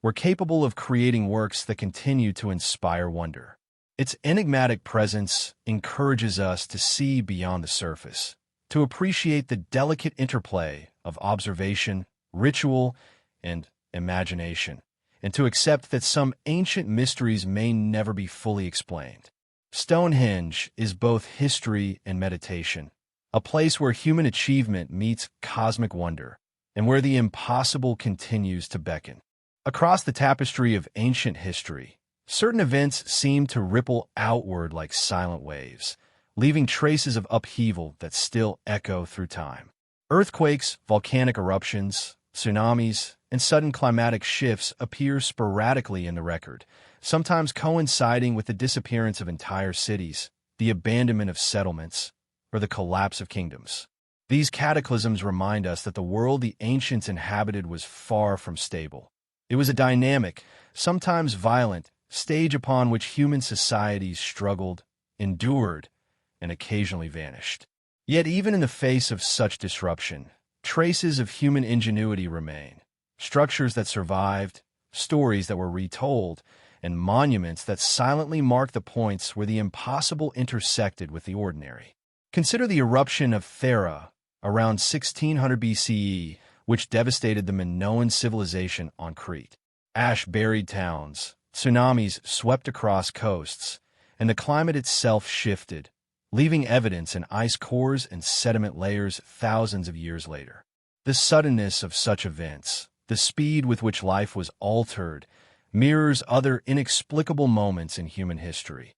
were capable of creating works that continue to inspire wonder. Its enigmatic presence encourages us to see beyond the surface, to appreciate the delicate interplay of observation, ritual, and imagination, and to accept that some ancient mysteries may never be fully explained. Stonehenge is both history and meditation, a place where human achievement meets cosmic wonder, and where the impossible continues to beckon. Across the tapestry of ancient history, certain events seem to ripple outward like silent waves, leaving traces of upheaval that still echo through time. Earthquakes, volcanic eruptions, tsunamis, and sudden climatic shifts appear sporadically in the record, sometimes coinciding with the disappearance of entire cities, the abandonment of settlements, or the collapse of kingdoms. These cataclysms remind us that the world the ancients inhabited was far from stable. It was a dynamic, sometimes violent, stage upon which human societies struggled, endured, and occasionally vanished. Yet even in the face of such disruption, traces of human ingenuity remain. Structures that survived, stories that were retold, and monuments that silently mark the points where the impossible intersected with the ordinary. Consider the eruption of Thera around 1600 BCE, which devastated the Minoan civilization on Crete. Ash-buried towns, tsunamis swept across coasts, and the climate itself shifted, leaving evidence in ice cores and sediment layers thousands of years later. The suddenness of such events, the speed with which life was altered, mirrors other inexplicable moments in human history.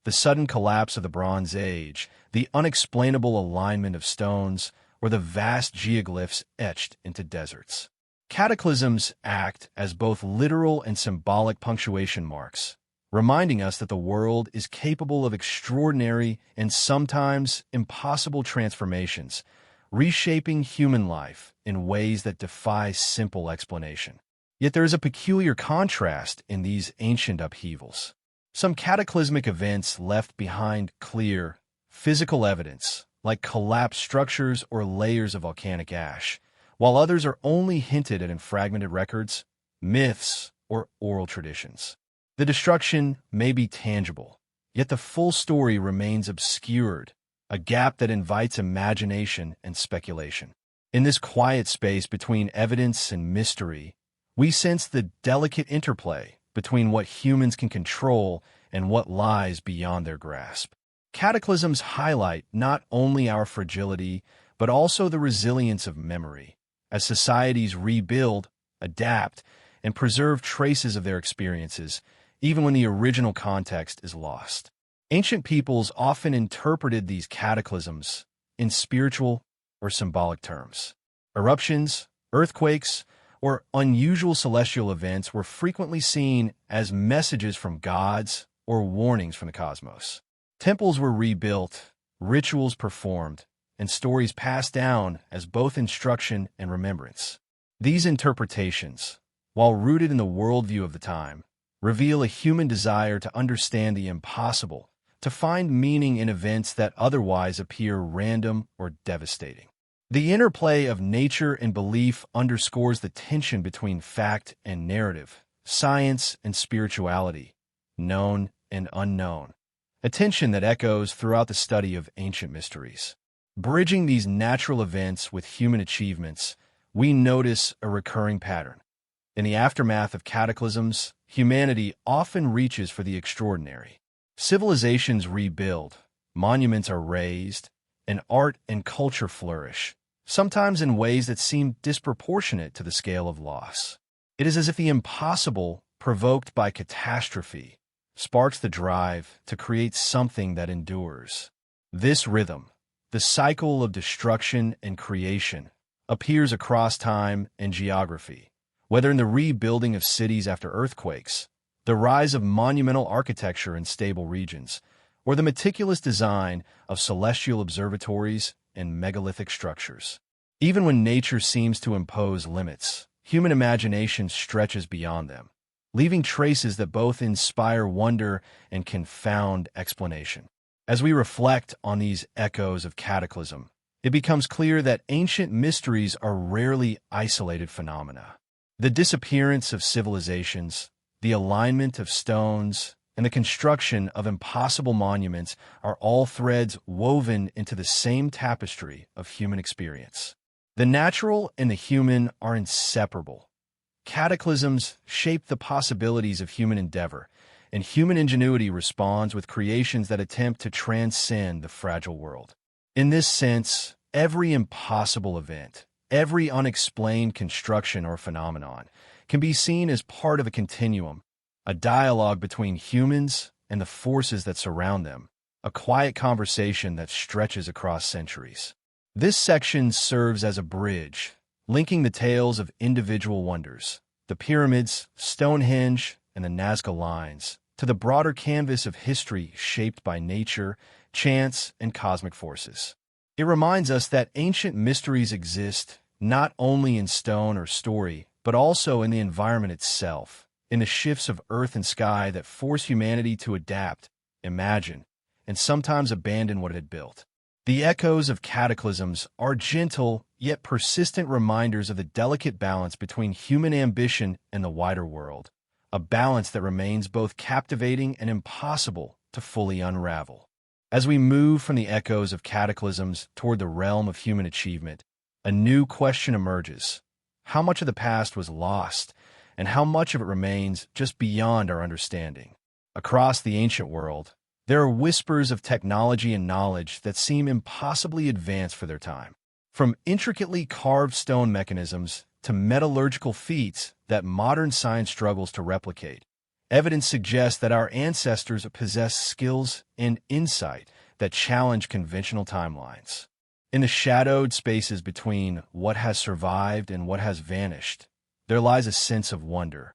The sudden collapse of the Bronze Age, the unexplainable alignment of stones, or the vast geoglyphs etched into deserts. Cataclysms act as both literal and symbolic punctuation marks, reminding us that the world is capable of extraordinary and sometimes impossible transformations, reshaping human life in ways that defy simple explanation. Yet there is a peculiar contrast in these ancient upheavals. Some cataclysmic events left behind clear, physical evidence, like collapsed structures or layers of volcanic ash, while others are only hinted at in fragmented records, myths, or oral traditions. The destruction may be tangible, yet the full story remains obscured, a gap that invites imagination and speculation. In this quiet space between evidence and mystery, we sense the delicate interplay between what humans can control and what lies beyond their grasp. Cataclysms highlight not only our fragility, but also the resilience of memory, as societies rebuild, adapt, and preserve traces of their experiences, even when the original context is lost. Ancient peoples often interpreted these cataclysms in spiritual or symbolic terms. Eruptions, earthquakes, or unusual celestial events were frequently seen as messages from gods or warnings from the cosmos. Temples were rebuilt, rituals performed, and stories passed down as both instruction and remembrance. These interpretations, while rooted in the worldview of the time, reveal a human desire to understand the impossible, to find meaning in events that otherwise appear random or devastating. The interplay of nature and belief underscores the tension between fact and narrative, science and spirituality, known and unknown, a tension that echoes throughout the study of ancient mysteries. Bridging these natural events with human achievements, we notice a recurring pattern. In the aftermath of cataclysms, humanity often reaches for the extraordinary. Civilizations rebuild, monuments are raised, and art and culture flourish, sometimes in ways that seem disproportionate to the scale of loss. It is as if the impossible, provoked by catastrophe, sparks the drive to create something that endures. This rhythm, the cycle of destruction and creation, appears across time and geography, whether in the rebuilding of cities after earthquakes, the rise of monumental architecture in stable regions, or the meticulous design of celestial observatories and megalithic structures. Even when nature seems to impose limits, human imagination stretches beyond them, leaving traces that both inspire wonder and confound explanation. As we reflect on these echoes of cataclysm, it becomes clear that ancient mysteries are rarely isolated phenomena. The disappearance of civilizations, the alignment of stones, and the construction of impossible monuments are all threads woven into the same tapestry of human experience. The natural and the human are inseparable. Cataclysms shape the possibilities of human endeavor, and human ingenuity responds with creations that attempt to transcend the fragile world. In this sense, every impossible event, every unexplained construction or phenomenon, can be seen as part of a continuum, a dialogue between humans and the forces that surround them, a quiet conversation that stretches across centuries. This section serves as a bridge, linking the tales of individual wonders, the pyramids, Stonehenge, and the Nazca lines, to the broader canvas of history shaped by nature, chance, and cosmic forces. It reminds us that ancient mysteries exist not only in stone or story, but also in the environment itself, in the shifts of earth and sky that force humanity to adapt, imagine, and sometimes abandon what it had built. The echoes of cataclysms are gentle yet persistent reminders of the delicate balance between human ambition and the wider world, a balance that remains both captivating and impossible to fully unravel. As we move from the echoes of cataclysms toward the realm of human achievement, a new question emerges. How much of the past was lost, and how much of it remains just beyond our understanding? Across the ancient world, there are whispers of technology and knowledge that seem impossibly advanced for their time. From intricately carved stone mechanisms to metallurgical feats that modern science struggles to replicate, evidence suggests that our ancestors possessed skills and insight that challenge conventional timelines. In the shadowed spaces between what has survived and what has vanished, there lies a sense of wonder,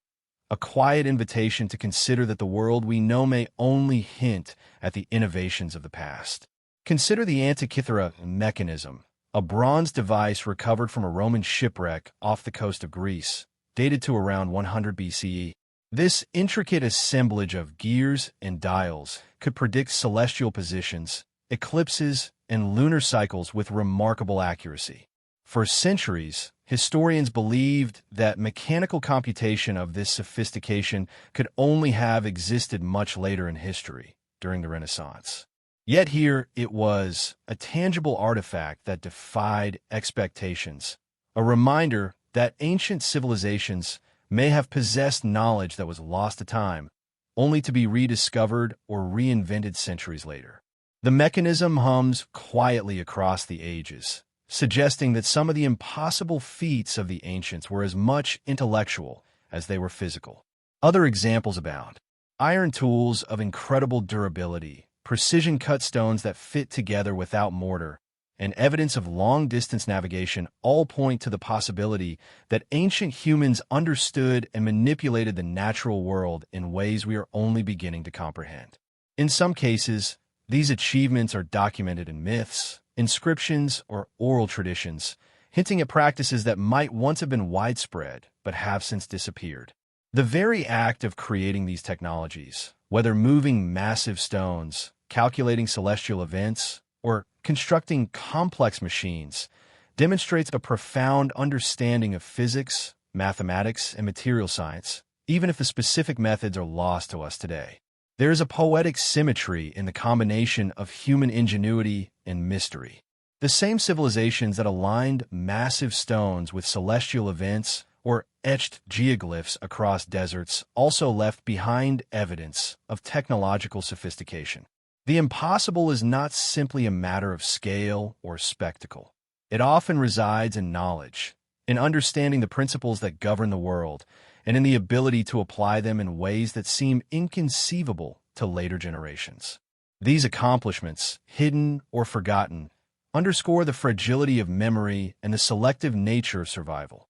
a quiet invitation to consider that the world we know may only hint at the innovations of the past. Consider the Antikythera mechanism, a bronze device recovered from a Roman shipwreck off the coast of Greece, dated to around 100 BCE. This intricate assemblage of gears and dials could predict celestial positions, eclipses, and lunar cycles with remarkable accuracy. For centuries, historians believed that mechanical computation of this sophistication could only have existed much later in history, during the Renaissance. Yet here it was, a tangible artifact that defied expectations, a reminder that ancient civilizations may have possessed knowledge that was lost to time, only to be rediscovered or reinvented centuries later. The mechanism hums quietly across the ages, suggesting that some of the impossible feats of the ancients were as much intellectual as they were physical. Other examples abound. Iron tools of incredible durability, precision cut stones that fit together without mortar, and evidence of long-distance navigation all point to the possibility that ancient humans understood and manipulated the natural world in ways we are only beginning to comprehend. In some cases, these achievements are documented in myths, inscriptions, or oral traditions, hinting at practices that might once have been widespread but have since disappeared. The very act of creating these technologies, whether moving massive stones, calculating celestial events, or constructing complex machines, demonstrates a profound understanding of physics, mathematics, and material science, even if the specific methods are lost to us today. There is a poetic symmetry in the combination of human ingenuity and mystery. The same civilizations that aligned massive stones with celestial events or etched geoglyphs across deserts also left behind evidence of technological sophistication. The impossible is not simply a matter of scale or spectacle. It often resides in knowledge, in understanding the principles that govern the world, and in the ability to apply them in ways that seem inconceivable to later generations. These accomplishments, hidden or forgotten, underscore the fragility of memory and the selective nature of survival.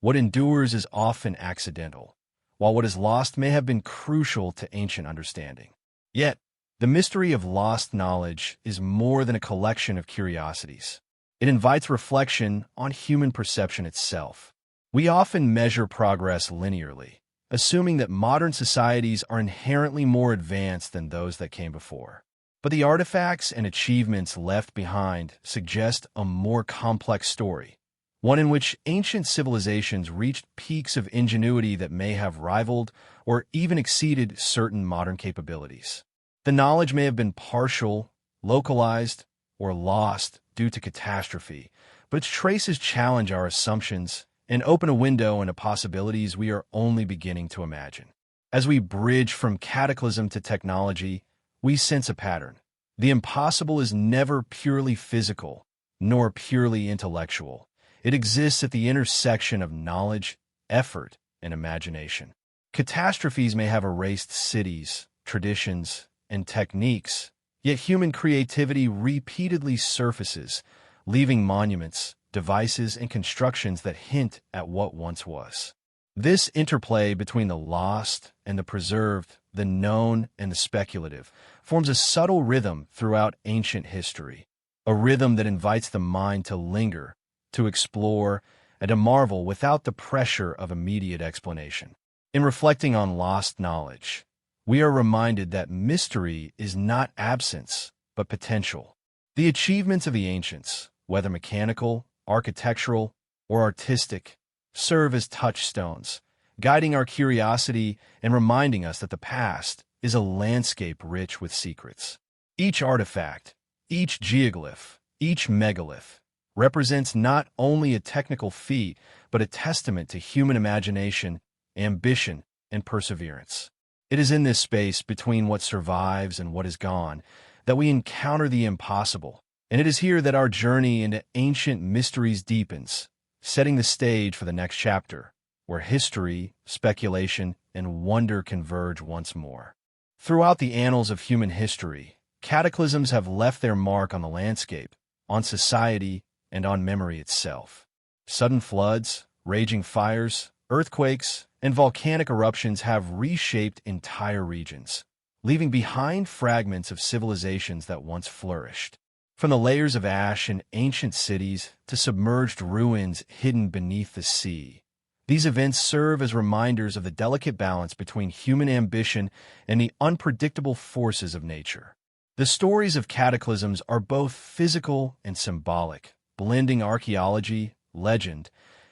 What endures is often accidental, while what is lost may have been crucial to ancient understanding. Yet, the mystery of lost knowledge is more than a collection of curiosities. It invites reflection on human perception itself. We often measure progress linearly, assuming that modern societies are inherently more advanced than those that came before. But the artifacts and achievements left behind suggest a more complex story, one in which ancient civilizations reached peaks of ingenuity that may have rivaled or even exceeded certain modern capabilities. The knowledge may have been partial, localized, or lost due to catastrophe, but its traces challenge our assumptions and open a window into possibilities we are only beginning to imagine. As we bridge from cataclysm to technology, we sense a pattern. The impossible is never purely physical, nor purely intellectual. It exists at the intersection of knowledge, effort, and imagination. Catastrophes may have erased cities, traditions, and techniques, yet human creativity repeatedly surfaces, leaving monuments, devices, and constructions that hint at what once was. This interplay between the lost and the preserved, the known and the speculative, forms a subtle rhythm throughout ancient history, a rhythm that invites the mind to linger, to explore, and to marvel without the pressure of immediate explanation. In reflecting on lost knowledge, we are reminded that mystery is not absence, but potential. The achievements of the ancients, whether mechanical, architectural, or artistic, serve as touchstones, guiding our curiosity and reminding us that the past is a landscape rich with secrets. Each artifact, each geoglyph, each megalith represents not only a technical feat, but a testament to human imagination, ambition, and perseverance. It is in this space between what survives and what is gone that we encounter the impossible, and it is here that our journey into ancient mysteries deepens, setting the stage for the next chapter, where history, speculation, and wonder converge once more. Throughout the annals of human history, cataclysms have left their mark on the landscape, on society, and on memory itself. Sudden floods, raging fires, earthquakes, and volcanic eruptions have reshaped entire regions, leaving behind fragments of civilizations that once flourished. From the layers of ash in ancient cities to submerged ruins hidden beneath the sea, these events serve as reminders of the delicate balance between human ambition and the unpredictable forces of nature. The stories of cataclysms are both physical and symbolic, blending archaeology, legend,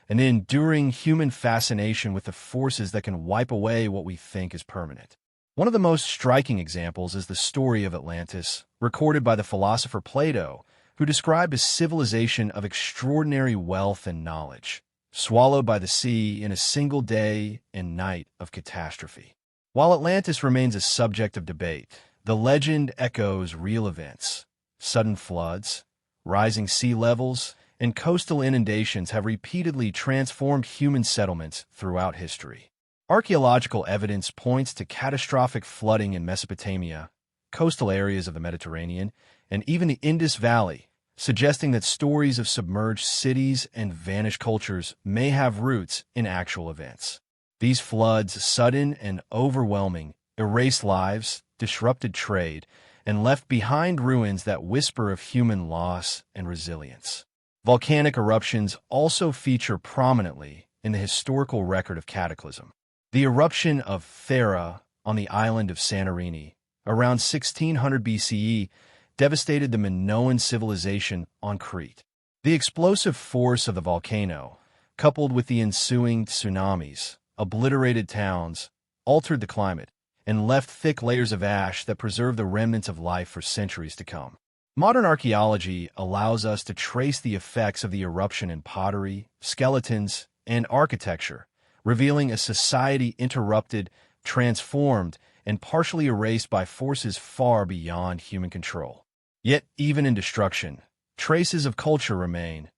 and the enduring human fascination with the forces that can wipe away what we think is permanent. One of the most striking examples is the story of Atlantis, recorded by the philosopher Plato, who described a civilization of extraordinary wealth and knowledge, swallowed by the sea in a single day and night of catastrophe. While Atlantis remains a subject of debate, the legend echoes real events. Sudden floods, rising sea levels, and coastal inundations have repeatedly transformed human settlements throughout history. Archaeological evidence points to catastrophic flooding in Mesopotamia, coastal areas of the Mediterranean, and even the Indus Valley, suggesting that stories of submerged cities and vanished cultures may have roots in actual events. These floods, sudden and overwhelming, erased lives, disrupted trade, and left behind ruins that whisper of human loss and resilience. Volcanic eruptions also feature prominently in the historical record of cataclysm. The eruption of Thera on the island of Santorini, around 1600 BCE, devastated the Minoan civilization on Crete. The explosive force of the volcano, coupled with the ensuing tsunamis, obliterated towns, altered the climate, and left thick layers of ash that preserved the remnants of life for centuries to come. Modern archaeology allows us to trace the effects of the eruption in pottery, skeletons, and architecture, revealing a society interrupted, transformed, and partially erased by forces far beyond human control. Yet, even in destruction, traces of culture remain.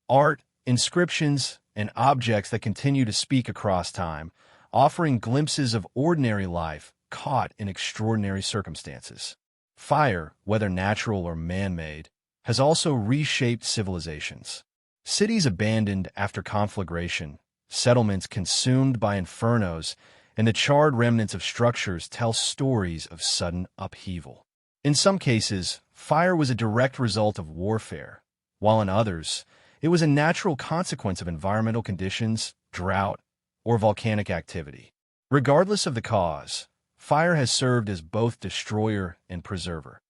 Art, inscriptions, and objects that continue to speak across time, offering glimpses of ordinary life caught in extraordinary circumstances. Fire, whether natural or man-made, has also reshaped civilizations. Cities abandoned after conflagration, settlements consumed by infernos, and the charred remnants of structures tell stories of sudden upheaval. In some cases, fire was a direct result of warfare, while in others, it was a natural consequence of environmental conditions, drought, or volcanic activity. Regardless of the cause, fire has served as both destroyer and preserver.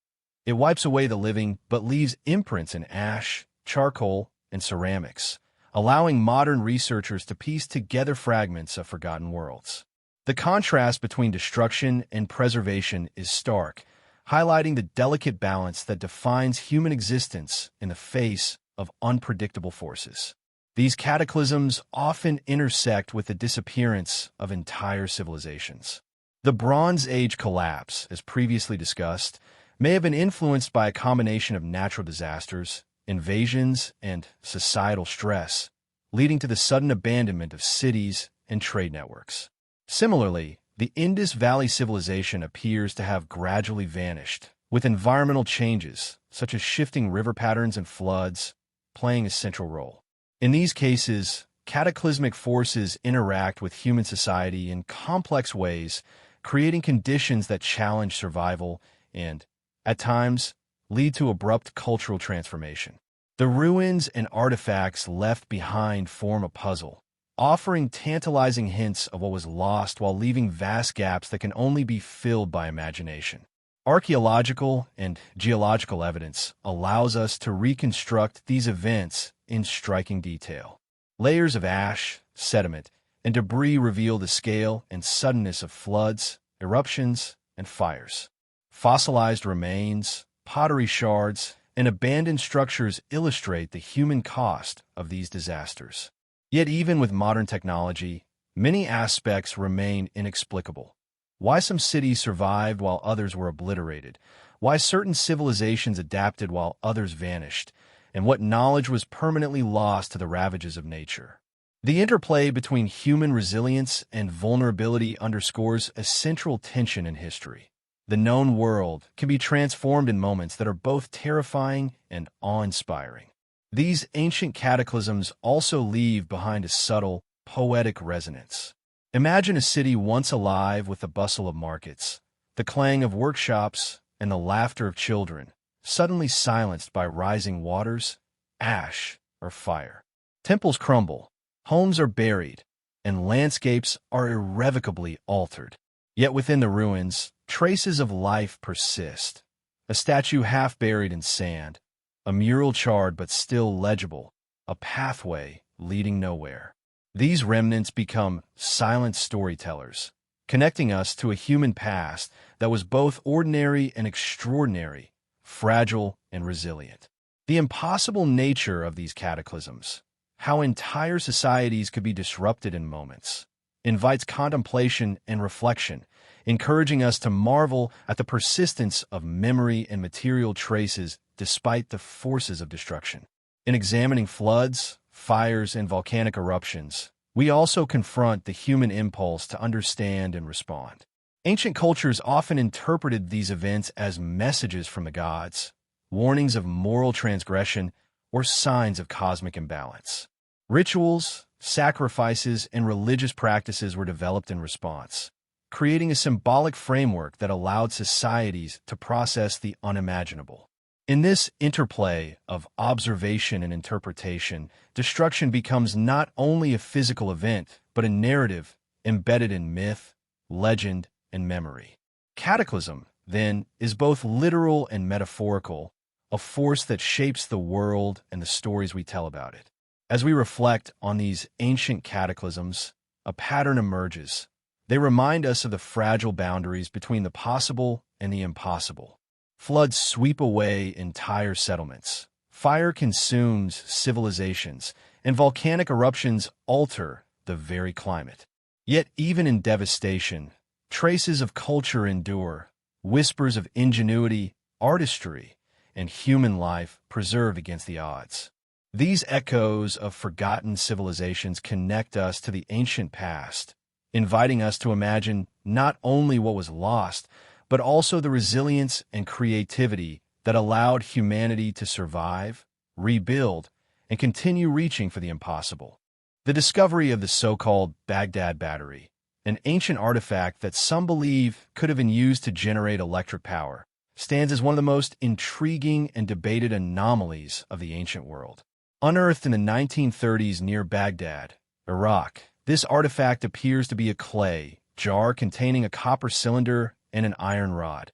It wipes away the living but leaves imprints in ash, charcoal, and ceramics, allowing modern researchers to piece together fragments of forgotten worlds. The contrast between destruction and preservation is stark, highlighting the delicate balance that defines human existence in the face of unpredictable forces. These cataclysms often intersect with the disappearance of entire civilizations. The Bronze Age collapse, as previously discussed, may have been influenced by a combination of natural disasters, invasions, and societal stress, leading to the sudden abandonment of cities and trade networks. Similarly, the Indus Valley civilization appears to have gradually vanished, with environmental changes, such as shifting river patterns and floods, playing a central role. In these cases, cataclysmic forces interact with human society in complex ways, creating conditions that challenge survival and, at times, lead to abrupt cultural transformation. The ruins and artifacts left behind form a puzzle, offering tantalizing hints of what was lost while leaving vast gaps that can only be filled by imagination. Archaeological and geological evidence allows us to reconstruct these events in striking detail. Layers of ash, sediment, and debris reveal the scale and suddenness of floods, eruptions, and fires. Fossilized remains, pottery shards, and abandoned structures illustrate the human cost of these disasters. Yet even with modern technology, many aspects remain inexplicable. Why some cities survived while others were obliterated, why certain civilizations adapted while others vanished, and what knowledge was permanently lost to the ravages of nature. The interplay between human resilience and vulnerability underscores a central tension in history. The known world can be transformed in moments that are both terrifying and awe-inspiring. These ancient cataclysms also leave behind a subtle, poetic resonance. Imagine a city once alive with the bustle of markets, the clang of workshops, and the laughter of children, suddenly silenced by rising waters, ash, or fire. Temples crumble, homes are buried, and landscapes are irrevocably altered. Yet within the ruins, traces of life persist. A statue half buried in sand, a mural charred but still legible, a pathway leading nowhere. These remnants become silent storytellers, connecting us to a human past that was both ordinary and extraordinary, fragile and resilient. The impossible nature of these cataclysms, how entire societies could be disrupted in moments, invites contemplation and reflection, encouraging us to marvel at the persistence of memory and material traces despite the forces of destruction. In examining floods, fires, and volcanic eruptions, we also confront the human impulse to understand and respond. Ancient cultures often interpreted these events as messages from the gods, warnings of moral transgression, or signs of cosmic imbalance. Rituals, sacrifices, and religious practices were developed in response, creating a symbolic framework that allowed societies to process the unimaginable. In this interplay of observation and interpretation, destruction becomes not only a physical event, but a narrative embedded in myth, legend, and memory. Cataclysm, then, is both literal and metaphorical, a force that shapes the world and the stories we tell about it. As we reflect on these ancient cataclysms, a pattern emerges. They remind us of the fragile boundaries between the possible and the impossible. Floods sweep away entire settlements. Fire consumes civilizations, and volcanic eruptions alter the very climate. Yet even in devastation, traces of culture endure, whispers of ingenuity, artistry, and human life preserved against the odds. These echoes of forgotten civilizations connect us to the ancient past, inviting us to imagine not only what was lost, but also the resilience and creativity that allowed humanity to survive, rebuild, and continue reaching for the impossible. The discovery of the so-called Baghdad Battery, an ancient artifact that some believe could have been used to generate electric power, stands as one of the most intriguing and debated anomalies of the ancient world. Unearthed in the 1930s near Baghdad, Iraq, this artifact appears to be a clay jar containing a copper cylinder and an iron rod,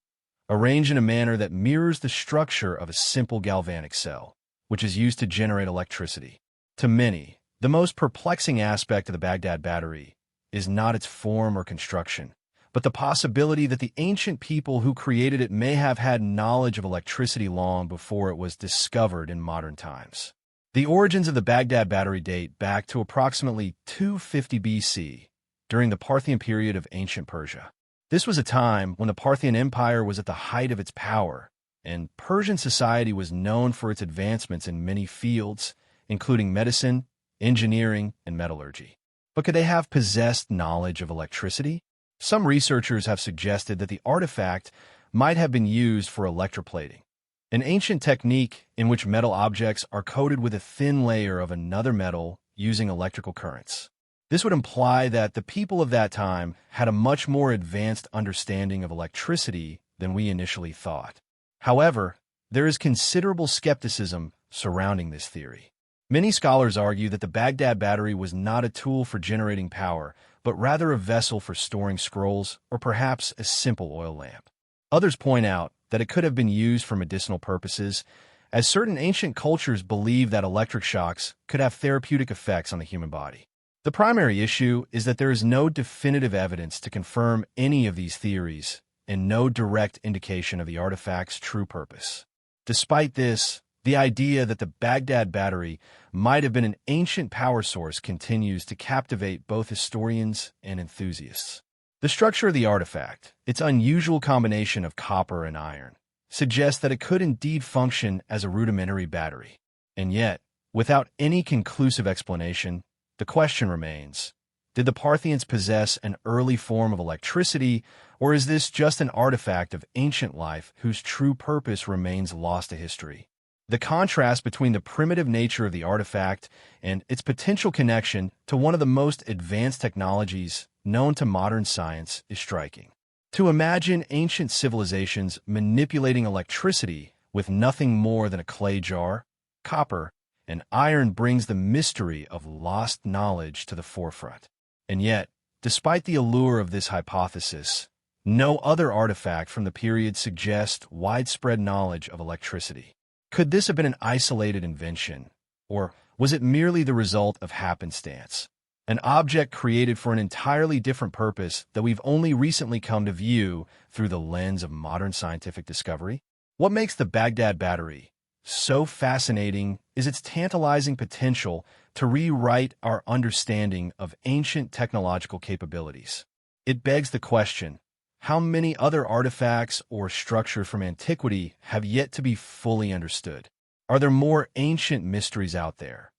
arranged in a manner that mirrors the structure of a simple galvanic cell, which is used to generate electricity. To many, the most perplexing aspect of the Baghdad Battery is not its form or construction, but the possibility that the ancient people who created it may have had knowledge of electricity long before it was discovered in modern times. The origins of the Baghdad Battery date back to approximately 250 BC, during the Parthian period of ancient Persia. This was a time when the Parthian Empire was at the height of its power, and Persian society was known for its advancements in many fields, including medicine, engineering, and metallurgy. But could they have possessed knowledge of electricity? Some researchers have suggested that the artifact might have been used for electroplating, an ancient technique in which metal objects are coated with a thin layer of another metal using electrical currents. This would imply that the people of that time had a much more advanced understanding of electricity than we initially thought. However, there is considerable skepticism surrounding this theory. Many scholars argue that the Baghdad Battery was not a tool for generating power, but rather a vessel for storing scrolls or perhaps a simple oil lamp. Others point out that it could have been used for medicinal purposes, as certain ancient cultures believed that electric shocks could have therapeutic effects on the human body. The primary issue is that there is no definitive evidence to confirm any of these theories and no direct indication of the artifact's true purpose. Despite this, the idea that the Baghdad Battery might have been an ancient power source continues to captivate both historians and enthusiasts. The structure of the artifact, its unusual combination of copper and iron, suggests that it could indeed function as a rudimentary battery. And yet, without any conclusive explanation, the question remains, did the Parthians possess an early form of electricity, or is this just an artifact of ancient life whose true purpose remains lost to history? The contrast between the primitive nature of the artifact and its potential connection to one of the most advanced technologies known to modern science is striking. To imagine ancient civilizations manipulating electricity with nothing more than a clay jar, copper, and iron brings the mystery of lost knowledge to the forefront. And yet, despite the allure of this hypothesis, no other artifact from the period suggests widespread knowledge of electricity. Could this have been an isolated invention, or was it merely the result of happenstance? An object created for an entirely different purpose that we've only recently come to view through the lens of modern scientific discovery? What makes the Baghdad Battery so fascinating is its tantalizing potential to rewrite our understanding of ancient technological capabilities. It begs the question, how many other artifacts or structures from antiquity have yet to be fully understood? Are there more ancient mysteries out there,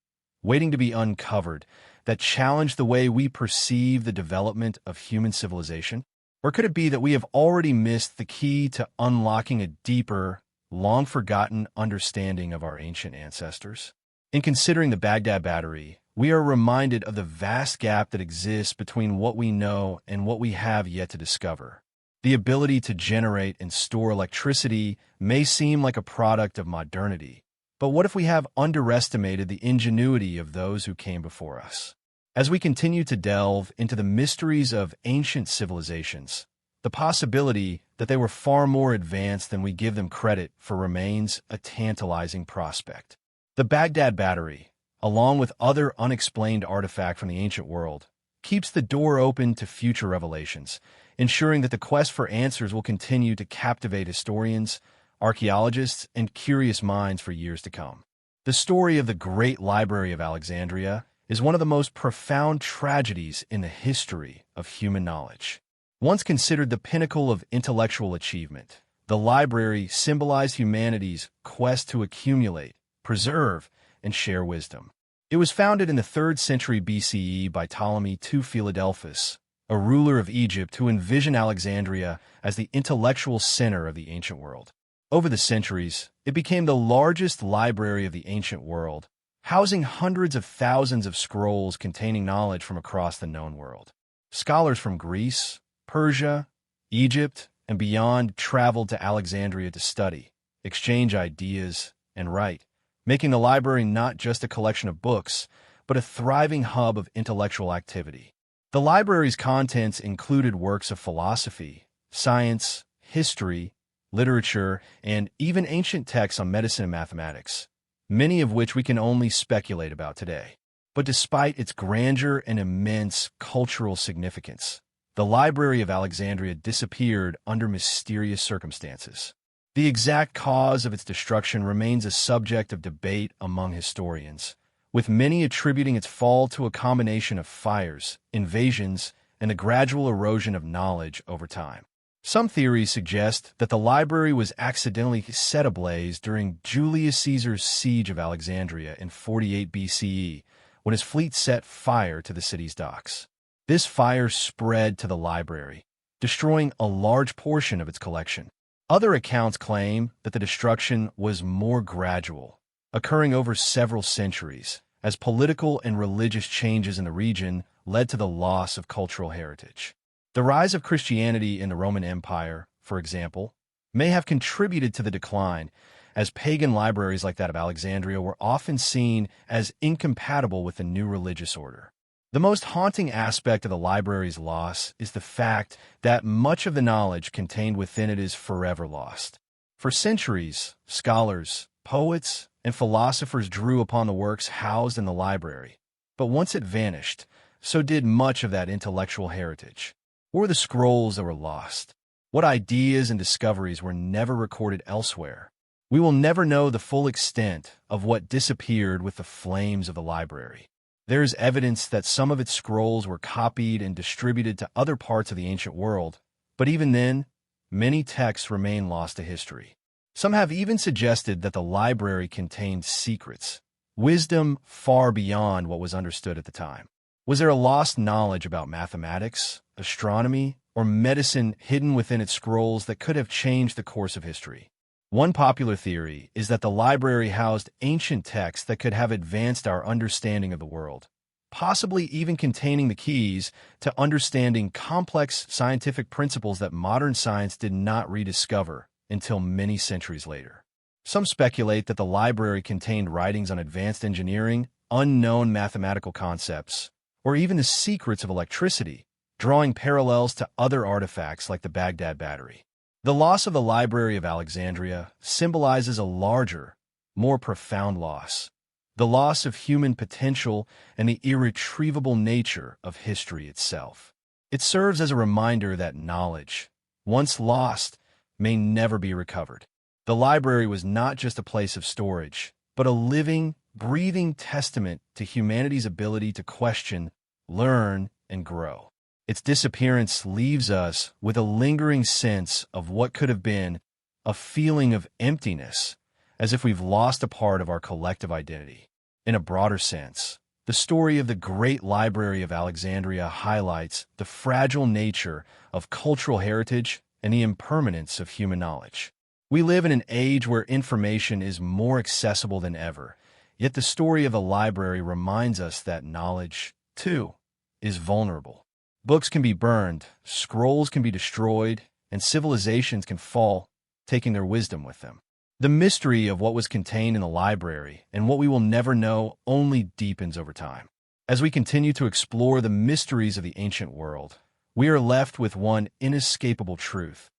waiting to be uncovered, that challenge the way we perceive the development of human civilization? Or could it be that we have already missed the key to unlocking a deeper, long-forgotten understanding of our ancient ancestors? In considering the Baghdad Battery, we are reminded of the vast gap that exists between what we know and what we have yet to discover. The ability to generate and store electricity may seem like a product of modernity, but what if we have underestimated the ingenuity of those who came before us? As we continue to delve into the mysteries of ancient civilizations, the possibility that they were far more advanced than we give them credit for remains a tantalizing prospect. The Baghdad Battery, along with other unexplained artifacts from the ancient world, keeps the door open to future revelations, ensuring that the quest for answers will continue to captivate historians, archaeologists, and curious minds for years to come. The story of the Great Library of Alexandria is one of the most profound tragedies in the history of human knowledge. Once considered the pinnacle of intellectual achievement, the library symbolized humanity's quest to accumulate, preserve, and share wisdom. It was founded in the 3rd century BCE by Ptolemy II Philadelphus, a ruler of Egypt who envisioned Alexandria as the intellectual center of the ancient world. Over the centuries, it became the largest library of the ancient world, housing hundreds of thousands of scrolls containing knowledge from across the known world. Scholars from Greece, Persia, Egypt, and beyond traveled to Alexandria to study, exchange ideas, and write, making the library not just a collection of books, but a thriving hub of intellectual activity. The library's contents included works of philosophy, science, history, literature, and even ancient texts on medicine and mathematics, many of which we can only speculate about today. But despite its grandeur and immense cultural significance, the Library of Alexandria disappeared under mysterious circumstances. The exact cause of its destruction remains a subject of debate among historians, with many attributing its fall to a combination of fires, invasions, and the gradual erosion of knowledge over time. Some theories suggest that the library was accidentally set ablaze during Julius Caesar's siege of Alexandria in 48 BCE, when his fleet set fire to the city's docks. This fire spread to the library, destroying a large portion of its collection. Other accounts claim that the destruction was more gradual, occurring over several centuries, as political and religious changes in the region led to the loss of cultural heritage. The rise of Christianity in the Roman Empire, for example, may have contributed to the decline, as pagan libraries like that of Alexandria were often seen as incompatible with the new religious order. The most haunting aspect of the library's loss is the fact that much of the knowledge contained within it is forever lost. For centuries, scholars, poets, and philosophers drew upon the works housed in the library. But once it vanished, so did much of that intellectual heritage. Or the scrolls that were lost. What ideas and discoveries were never recorded elsewhere? We will never know the full extent of what disappeared with the flames of the library. There is evidence that some of its scrolls were copied and distributed to other parts of the ancient world, but even then, many texts remain lost to history. Some have even suggested that the library contained secrets, wisdom far beyond what was understood at the time. Was there a lost knowledge about mathematics, astronomy, or medicine hidden within its scrolls that could have changed the course of history? One popular theory is that the library housed ancient texts that could have advanced our understanding of the world, possibly even containing the keys to understanding complex scientific principles that modern science did not rediscover until many centuries later. Some speculate that the library contained writings on advanced engineering, unknown mathematical concepts, or even the secrets of electricity, drawing parallels to other artifacts like the Baghdad Battery. The loss of the Library of Alexandria symbolizes a larger, more profound loss, the loss of human potential and the irretrievable nature of history itself. It serves as a reminder that knowledge, once lost, may never be recovered. The library was not just a place of storage, but a living, breathing testament to humanity's ability to question, learn, and grow. Its disappearance leaves us with a lingering sense of what could have been, a feeling of emptiness, as if we've lost a part of our collective identity. In a broader sense, the story of the Great Library of Alexandria highlights the fragile nature of cultural heritage and the impermanence of human knowledge. We live in an age where information is more accessible than ever, yet the story of the library reminds us that knowledge, too, is vulnerable. Books can be burned, scrolls can be destroyed, and civilizations can fall, taking their wisdom with them. The mystery of what was contained in the library and what we will never know only deepens over time. As we continue to explore the mysteries of the ancient world, we are left with one inescapable truth.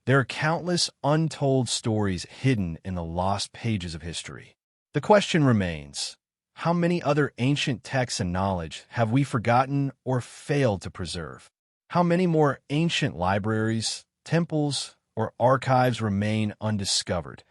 There are countless untold stories hidden in the lost pages of history. The question remains, how many other ancient texts and knowledge have we forgotten or failed to preserve? How many more ancient libraries, temples, or archives remain undiscovered,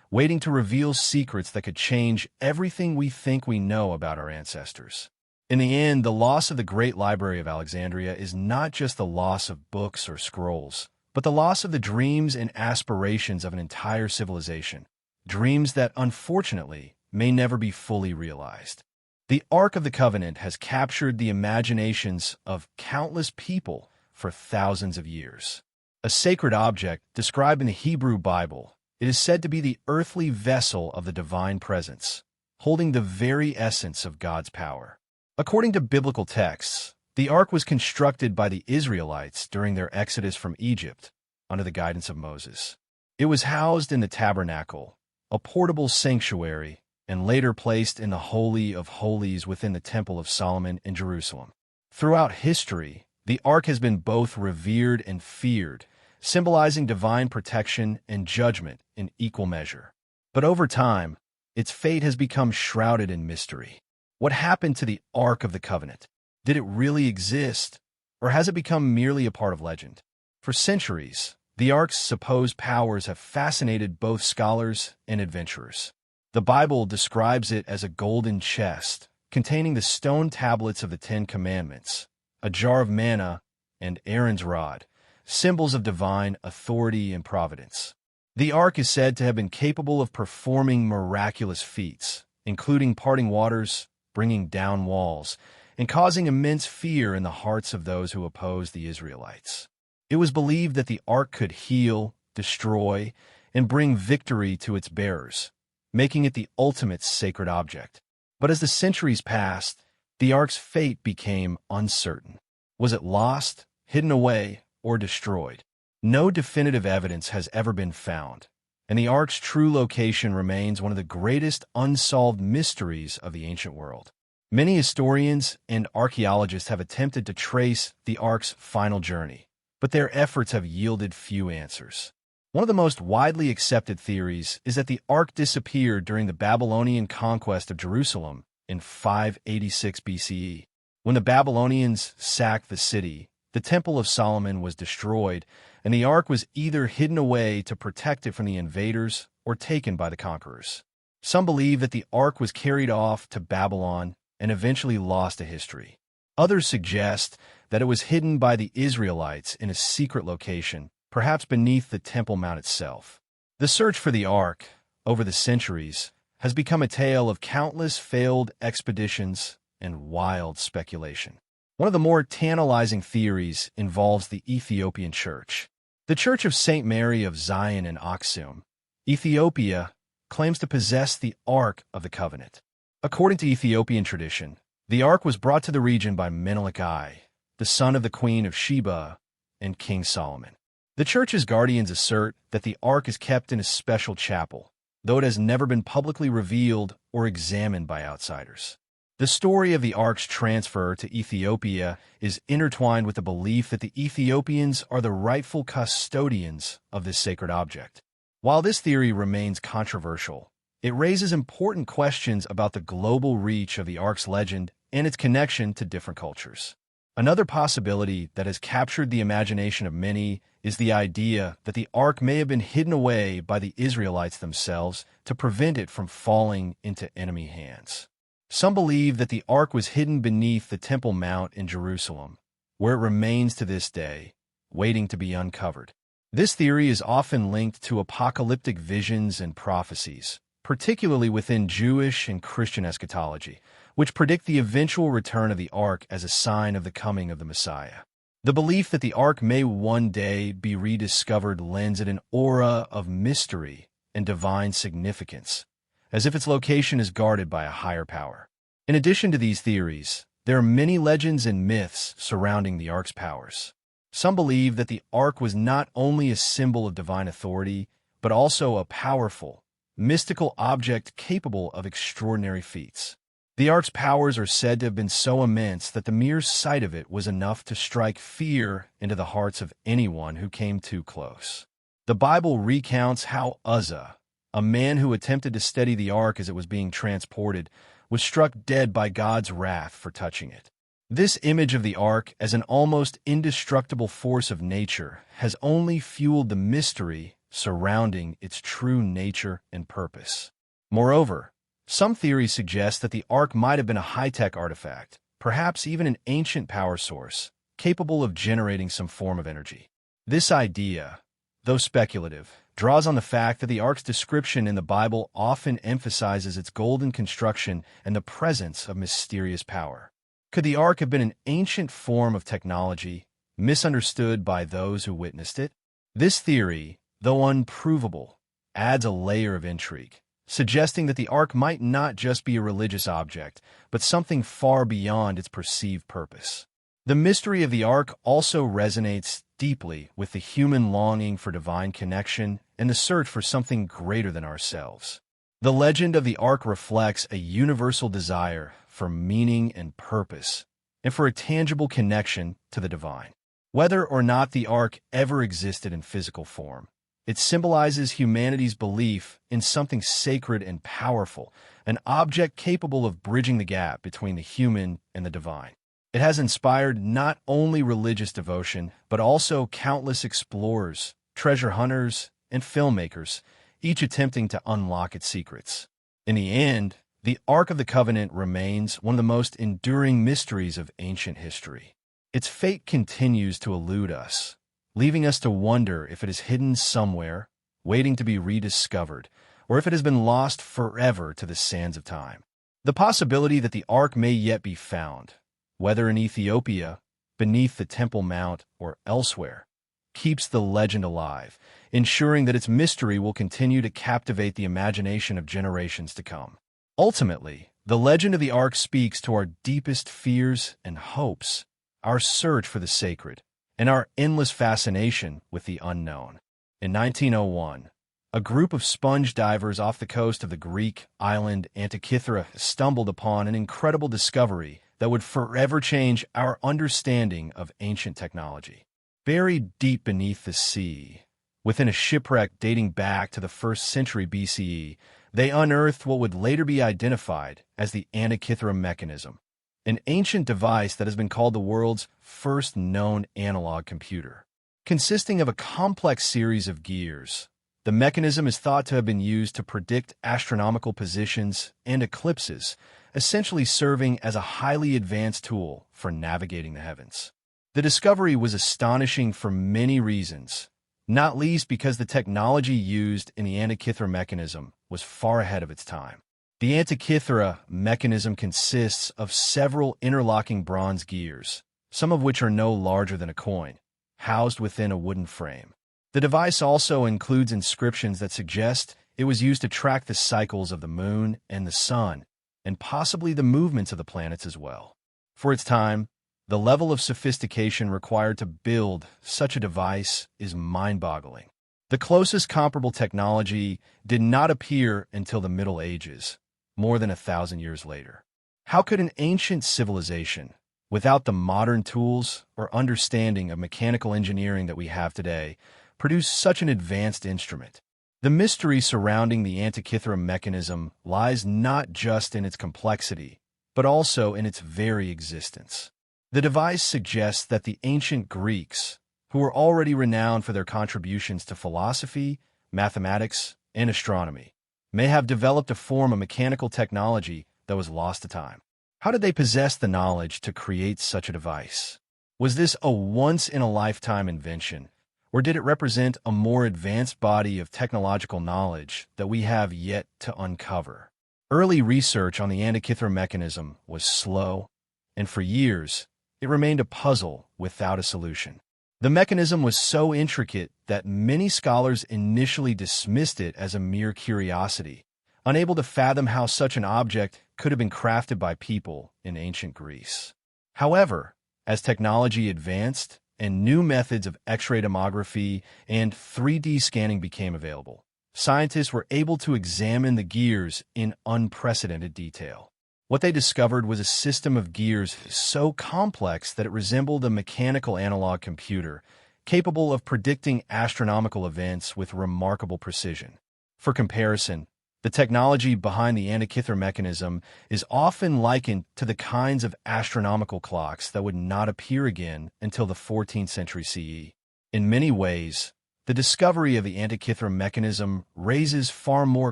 waiting to reveal secrets that could change everything we think we know about our ancestors? In the end, the loss of the Great Library of Alexandria is not just the loss of books or scrolls, but the loss of the dreams and aspirations of an entire civilization, dreams that, unfortunately, may never be fully realized. The Ark of the Covenant has captured the imaginations of countless people for thousands of years. A sacred object described in the Hebrew Bible, it is said to be the earthly vessel of the divine presence, holding the very essence of God's power. According to biblical texts, the ark was constructed by the Israelites during their exodus from Egypt under the guidance of Moses. It was housed in the tabernacle, a portable sanctuary, and later placed in the Holy of Holies within the Temple of Solomon in Jerusalem. Throughout history, the ark has been both revered and feared, symbolizing divine protection and judgment in equal measure. But over time, its fate has become shrouded in mystery. What happened to the Ark of the Covenant? Did it really exist, or has it become merely a part of legend? For centuries, the Ark's supposed powers have fascinated both scholars and adventurers. The Bible describes it as a golden chest containing the stone tablets of the Ten Commandments, a jar of manna, and Aaron's rod, symbols of divine authority and providence. The ark is said to have been capable of performing miraculous feats, including parting waters, bringing down walls, and causing immense fear in the hearts of those who opposed the Israelites. It was believed that the ark could heal, destroy, and bring victory to its bearers, making it the ultimate sacred object. But as the centuries passed, the ark's fate became uncertain. Was it lost, hidden away, or destroyed? No definitive evidence has ever been found, and the ark's true location remains one of the greatest unsolved mysteries of the ancient world. Many historians and archaeologists have attempted to trace the ark's final journey, but their efforts have yielded few answers. One of the most widely accepted theories is that the ark disappeared during the Babylonian conquest of Jerusalem in 586 BCE. When the Babylonians sacked the city, the Temple of Solomon was destroyed, and the ark was either hidden away to protect it from the invaders or taken by the conquerors. Some believe that the ark was carried off to Babylon and eventually lost to history. Others suggest that it was hidden by the Israelites in a secret location, perhaps beneath the Temple Mount itself. The search for the ark, over the centuries, has become a tale of countless failed expeditions and wild speculation. One of the more tantalizing theories involves the Ethiopian Church. The Church of St. Mary of Zion in Aksum, Ethiopia, claims to possess the Ark of the Covenant. According to Ethiopian tradition, the Ark was brought to the region by Menelik I, the son of the Queen of Sheba and King Solomon. The Church's guardians assert that the Ark is kept in a special chapel, though it has never been publicly revealed or examined by outsiders. The story of the Ark's transfer to Ethiopia is intertwined with the belief that the Ethiopians are the rightful custodians of this sacred object. While this theory remains controversial, it raises important questions about the global reach of the Ark's legend and its connection to different cultures. Another possibility that has captured the imagination of many is the idea that the Ark may have been hidden away by the Israelites themselves to prevent it from falling into enemy hands. Some believe that the Ark was hidden beneath the Temple Mount in Jerusalem, where it remains to this day, waiting to be uncovered. This theory is often linked to apocalyptic visions and prophecies, particularly within Jewish and Christian eschatology, which predict the eventual return of the Ark as a sign of the coming of the Messiah. The belief that the Ark may one day be rediscovered lends it an aura of mystery and divine significance, as if its location is guarded by a higher power. In addition to these theories, there are many legends and myths surrounding the Ark's powers. Some believe that the Ark was not only a symbol of divine authority, but also a powerful, mystical object capable of extraordinary feats. The Ark's powers are said to have been so immense that the mere sight of it was enough to strike fear into the hearts of anyone who came too close. The Bible recounts how Uzzah, a man who attempted to steady the ark as it was being transported, was struck dead by God's wrath for touching it. This image of the ark as an almost indestructible force of nature has only fueled the mystery surrounding its true nature and purpose. Moreover, some theories suggest that the ark might have been a high-tech artifact, perhaps even an ancient power source, capable of generating some form of energy. This idea, though speculative, draws on the fact that the ark's description in the Bible often emphasizes its golden construction and the presence of mysterious power. Could the ark have been an ancient form of technology, misunderstood by those who witnessed it? This theory, though unprovable, adds a layer of intrigue, suggesting that the ark might not just be a religious object, but something far beyond its perceived purpose. The mystery of the ark also resonates deeply with the human longing for divine connection and the search for something greater than ourselves. The legend of the ark reflects a universal desire for meaning and purpose, and for a tangible connection to the divine. Whether or not the ark ever existed in physical form, it symbolizes humanity's belief in something sacred and powerful, an object capable of bridging the gap between the human and the divine. It has inspired not only religious devotion, but also countless explorers, treasure hunters, and filmmakers, each attempting to unlock its secrets. In the end, the Ark of the Covenant remains one of the most enduring mysteries of ancient history. Its fate continues to elude us, leaving us to wonder if it is hidden somewhere, waiting to be rediscovered, or if it has been lost forever to the sands of time. The possibility that the Ark may yet be found, whether in Ethiopia, beneath the Temple Mount, or elsewhere, keeps the legend alive, ensuring that its mystery will continue to captivate the imagination of generations to come. Ultimately, the legend of the Ark speaks to our deepest fears and hopes, our search for the sacred, and our endless fascination with the unknown. In 1901, a group of sponge divers off the coast of the Greek island Antikythera stumbled upon an incredible discovery that would forever change our understanding of ancient technology. Buried deep beneath the sea, within a shipwreck dating back to the 1st century BCE, they unearthed what would later be identified as the Antikythera mechanism, an ancient device that has been called the world's first known analog computer. Consisting of a complex series of gears, the mechanism is thought to have been used to predict astronomical positions and eclipses, essentially serving as a highly advanced tool for navigating the heavens. The discovery was astonishing for many reasons, not least because the technology used in the Antikythera mechanism was far ahead of its time. The Antikythera mechanism consists of several interlocking bronze gears, some of which are no larger than a coin, housed within a wooden frame. The device also includes inscriptions that suggest it was used to track the cycles of the moon and the sun, and possibly the movements of the planets as well. For its time, the level of sophistication required to build such a device is mind-boggling. The closest comparable technology did not appear until the Middle Ages, more than 1,000 years later. How could an ancient civilization, without the modern tools or understanding of mechanical engineering that we have today, produce such an advanced instrument? The mystery surrounding the Antikythera mechanism lies not just in its complexity, but also in its very existence. The device suggests that the ancient Greeks, who were already renowned for their contributions to philosophy, mathematics, and astronomy, may have developed a form of mechanical technology that was lost to time. How did they possess the knowledge to create such a device? Was this a once-in-a-lifetime invention, or did it represent a more advanced body of technological knowledge that we have yet to uncover? Early research on the Antikythera mechanism was slow, and for years, it remained a puzzle without a solution. The mechanism was so intricate that many scholars initially dismissed it as a mere curiosity, unable to fathom how such an object could have been crafted by people in ancient Greece. However, as technology advanced and new methods of X-ray tomography and 3D scanning became available, scientists were able to examine the gears in unprecedented detail. What they discovered was a system of gears so complex that it resembled a mechanical analog computer, capable of predicting astronomical events with remarkable precision. For comparison, the technology behind the Antikythera mechanism is often likened to the kinds of astronomical clocks that would not appear again until the 14th century CE. In many ways, the discovery of the Antikythera mechanism raises far more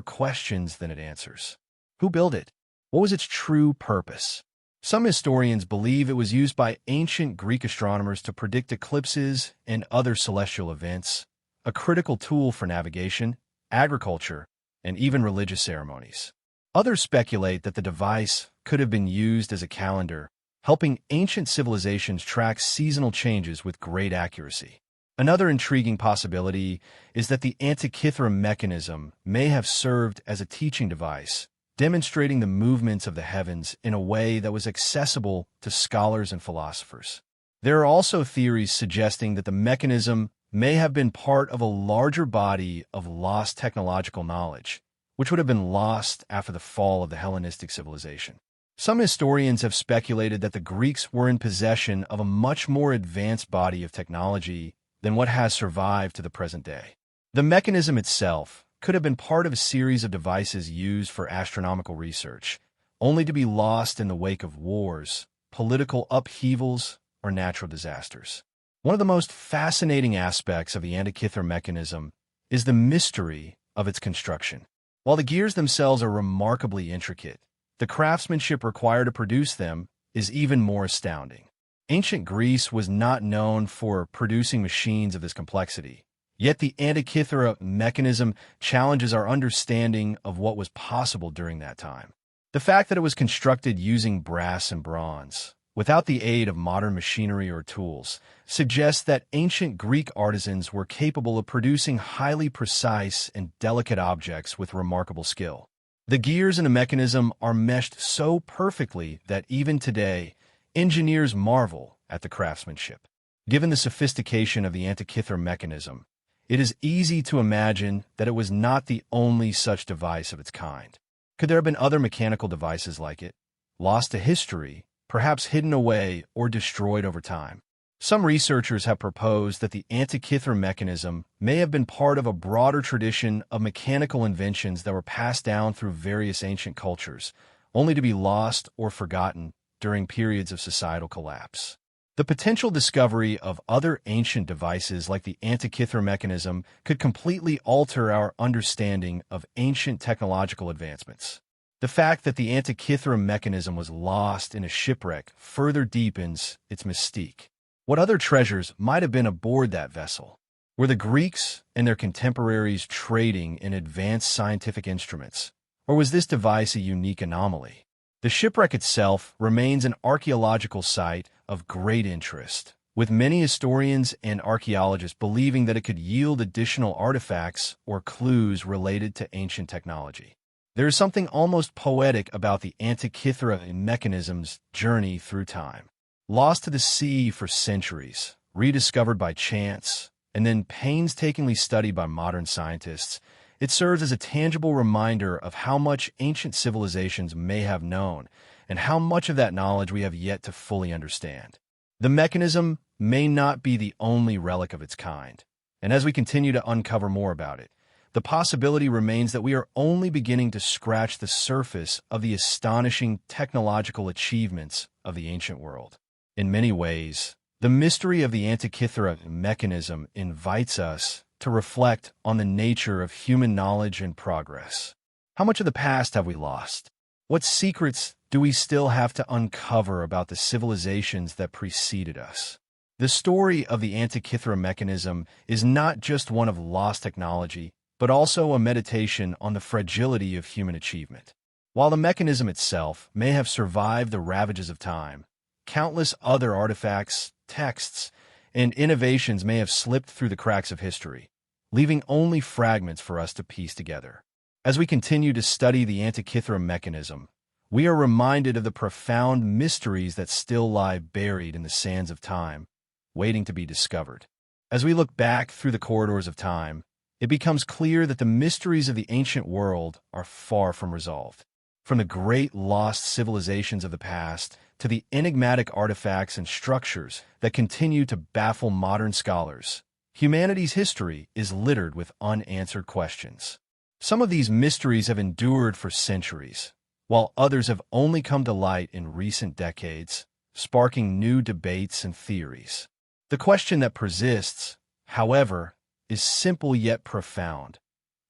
questions than it answers. Who built it? What was its true purpose? Some historians believe it was used by ancient Greek astronomers to predict eclipses and other celestial events, a critical tool for navigation, agriculture, and even religious ceremonies. Others speculate that the device could have been used as a calendar, helping ancient civilizations track seasonal changes with great accuracy. Another intriguing possibility is that the Antikythera mechanism may have served as a teaching device, demonstrating the movements of the heavens in a way that was accessible to scholars and philosophers. There are also theories suggesting that the mechanism may have been part of a larger body of lost technological knowledge, which would have been lost after the fall of the Hellenistic civilization. Some historians have speculated that the Greeks were in possession of a much more advanced body of technology than what has survived to the present day. The mechanism itself could have been part of a series of devices used for astronomical research, only to be lost in the wake of wars, political upheavals, or natural disasters. One of the most fascinating aspects of the Antikythera mechanism is the mystery of its construction. While the gears themselves are remarkably intricate, the craftsmanship required to produce them is even more astounding. Ancient Greece was not known for producing machines of this complexity, yet the Antikythera mechanism challenges our understanding of what was possible during that time. The fact that it was constructed using brass and bronze, without the aid of modern machinery or tools, suggests that ancient Greek artisans were capable of producing highly precise and delicate objects with remarkable skill. The gears in the mechanism are meshed so perfectly that even today, engineers marvel at the craftsmanship. Given the sophistication of the Antikythera mechanism, it is easy to imagine that it was not the only such device of its kind. Could there have been other mechanical devices like it, lost to history, perhaps hidden away or destroyed over time? Some researchers have proposed that the Antikythera mechanism may have been part of a broader tradition of mechanical inventions that were passed down through various ancient cultures, only to be lost or forgotten during periods of societal collapse. The potential discovery of other ancient devices like the Antikythera mechanism could completely alter our understanding of ancient technological advancements. The fact that the Antikythera mechanism was lost in a shipwreck further deepens its mystique. What other treasures might have been aboard that vessel? Were the Greeks and their contemporaries trading in advanced scientific instruments, or was this device a unique anomaly? The shipwreck itself remains an archaeological site of great interest, with many historians and archaeologists believing that it could yield additional artifacts or clues related to ancient technology. There is something almost poetic about the Antikythera mechanism's journey through time. Lost to the sea for centuries, rediscovered by chance, and then painstakingly studied by modern scientists, it serves as a tangible reminder of how much ancient civilizations may have known and how much of that knowledge we have yet to fully understand. The mechanism may not be the only relic of its kind, and as we continue to uncover more about it, the possibility remains that we are only beginning to scratch the surface of the astonishing technological achievements of the ancient world. In many ways, the mystery of the Antikythera mechanism invites us to reflect on the nature of human knowledge and progress. How much of the past have we lost? What secrets do we still have to uncover about the civilizations that preceded us? The story of the Antikythera mechanism is not just one of lost technology, but also a meditation on the fragility of human achievement. While the mechanism itself may have survived the ravages of time, countless other artifacts, texts, and innovations may have slipped through the cracks of history, leaving only fragments for us to piece together. As we continue to study the Antikythera mechanism, we are reminded of the profound mysteries that still lie buried in the sands of time, waiting to be discovered. As we look back through the corridors of time, it becomes clear that the mysteries of the ancient world are far from resolved. From the great lost civilizations of the past to the enigmatic artifacts and structures that continue to baffle modern scholars, humanity's history is littered with unanswered questions. Some of these mysteries have endured for centuries, while others have only come to light in recent decades, sparking new debates and theories. The question that persists, however, is simple yet profound.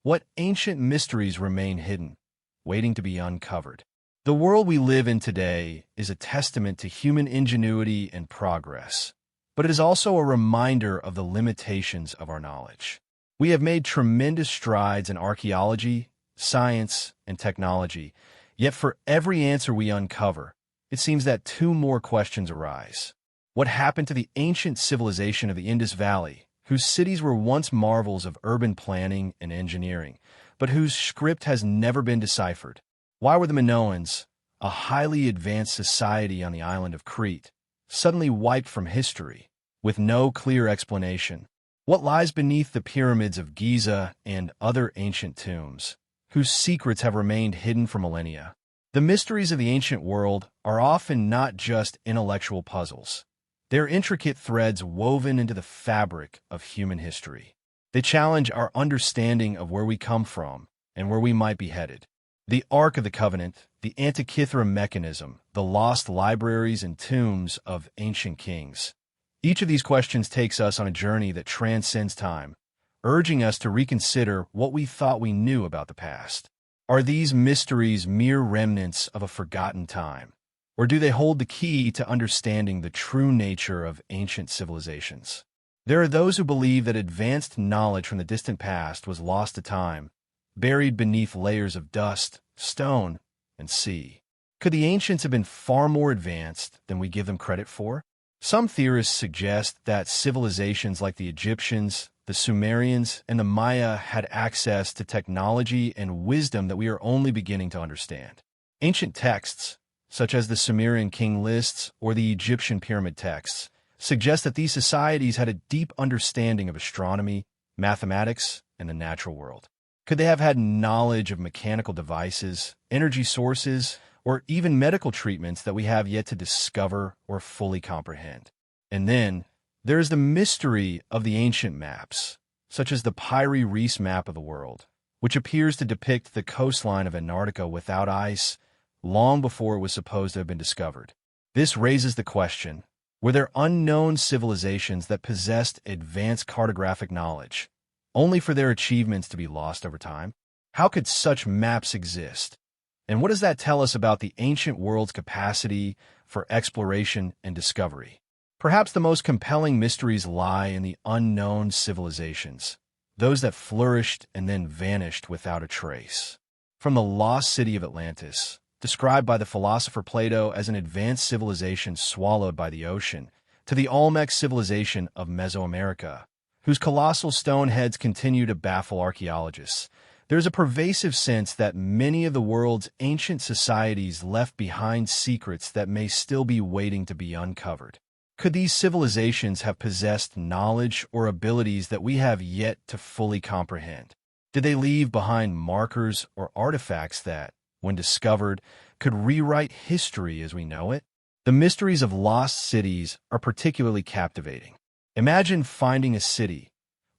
What ancient mysteries remain hidden, waiting to be uncovered? The world we live in today is a testament to human ingenuity and progress, but it is also a reminder of the limitations of our knowledge. We have made tremendous strides in archaeology, science, and technology, yet for every answer we uncover, it seems that two more questions arise. What happened to the ancient civilization of the Indus Valley, whose cities were once marvels of urban planning and engineering, but whose script has never been deciphered? Why were the Minoans, a highly advanced society on the island of Crete, suddenly wiped from history, with no clear explanation? What lies beneath the pyramids of Giza and other ancient tombs, whose secrets have remained hidden for millennia? The mysteries of the ancient world are often not just intellectual puzzles. They're intricate threads woven into the fabric of human history. They challenge our understanding of where we come from and where we might be headed. The Ark of the Covenant, the Antikythera mechanism, the lost libraries and tombs of ancient kings. Each of these questions takes us on a journey that transcends time, urging us to reconsider what we thought we knew about the past. Are these mysteries mere remnants of a forgotten time, or do they hold the key to understanding the true nature of ancient civilizations? There are those who believe that advanced knowledge from the distant past was lost to time, buried beneath layers of dust, stone, and sea. Could the ancients have been far more advanced than we give them credit for? Some theorists suggest that civilizations like the Egyptians, the Sumerians, and the Maya had access to technology and wisdom that we are only beginning to understand. Ancient texts, such as the Sumerian king lists or the Egyptian pyramid texts, suggest that these societies had a deep understanding of astronomy, mathematics, and the natural world. Could they have had knowledge of mechanical devices, energy sources, or even medical treatments that we have yet to discover or fully comprehend? And then, there is the mystery of the ancient maps, such as the Piri Reis map of the world, which appears to depict the coastline of Antarctica without ice long before it was supposed to have been discovered. This raises the question, were there unknown civilizations that possessed advanced cartographic knowledge, only for their achievements to be lost over time? How could such maps exist? And what does that tell us about the ancient world's capacity for exploration and discovery? Perhaps the most compelling mysteries lie in the unknown civilizations, those that flourished and then vanished without a trace. From the lost city of Atlantis, described by the philosopher Plato as an advanced civilization swallowed by the ocean, to the Olmec civilization of Mesoamerica, whose colossal stone heads continue to baffle archaeologists, there's a pervasive sense that many of the world's ancient societies left behind secrets that may still be waiting to be uncovered. Could these civilizations have possessed knowledge or abilities that we have yet to fully comprehend? Did they leave behind markers or artifacts that, when discovered, could rewrite history as we know it? The mysteries of lost cities are particularly captivating. Imagine finding a city,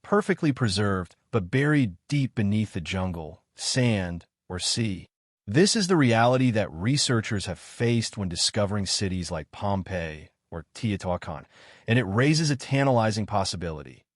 perfectly preserved but buried deep beneath the jungle, sand, or sea. This is the reality that researchers have faced when discovering cities like Pompeii or Teotihuacan, and it raises a tantalizing possibility.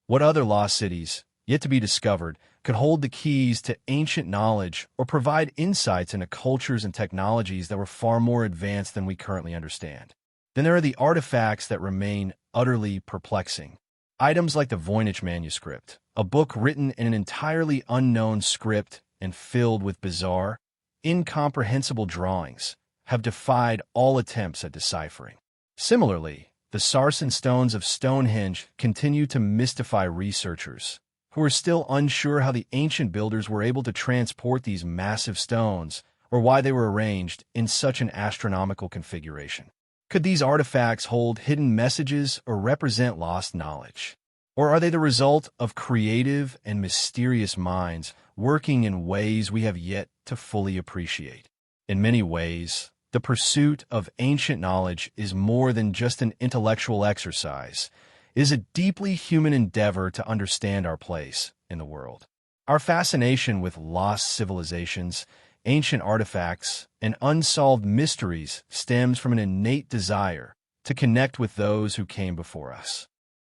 What other lost cities, yet to be discovered, could hold the keys to ancient knowledge or provide insights into cultures and technologies that were far more advanced than we currently understand? Then there are the artifacts that remain utterly perplexing. Items like the Voynich manuscript, a book written in an entirely unknown script and filled with bizarre, incomprehensible drawings, have defied all attempts at deciphering. Similarly, the sarsen stones of Stonehenge continue to mystify researchers, who are still unsure how the ancient builders were able to transport these massive stones or why they were arranged in such an astronomical configuration. Could these artifacts hold hidden messages or represent lost knowledge? Or are they the result of creative and mysterious minds working in ways we have yet to fully appreciate? In many ways, the pursuit of ancient knowledge is more than just an intellectual exercise. It is a deeply human endeavor to understand our place in the world. Our fascination with lost civilizations, ancient artifacts, and unsolved mysteries stems from an innate desire to connect with those who came before us.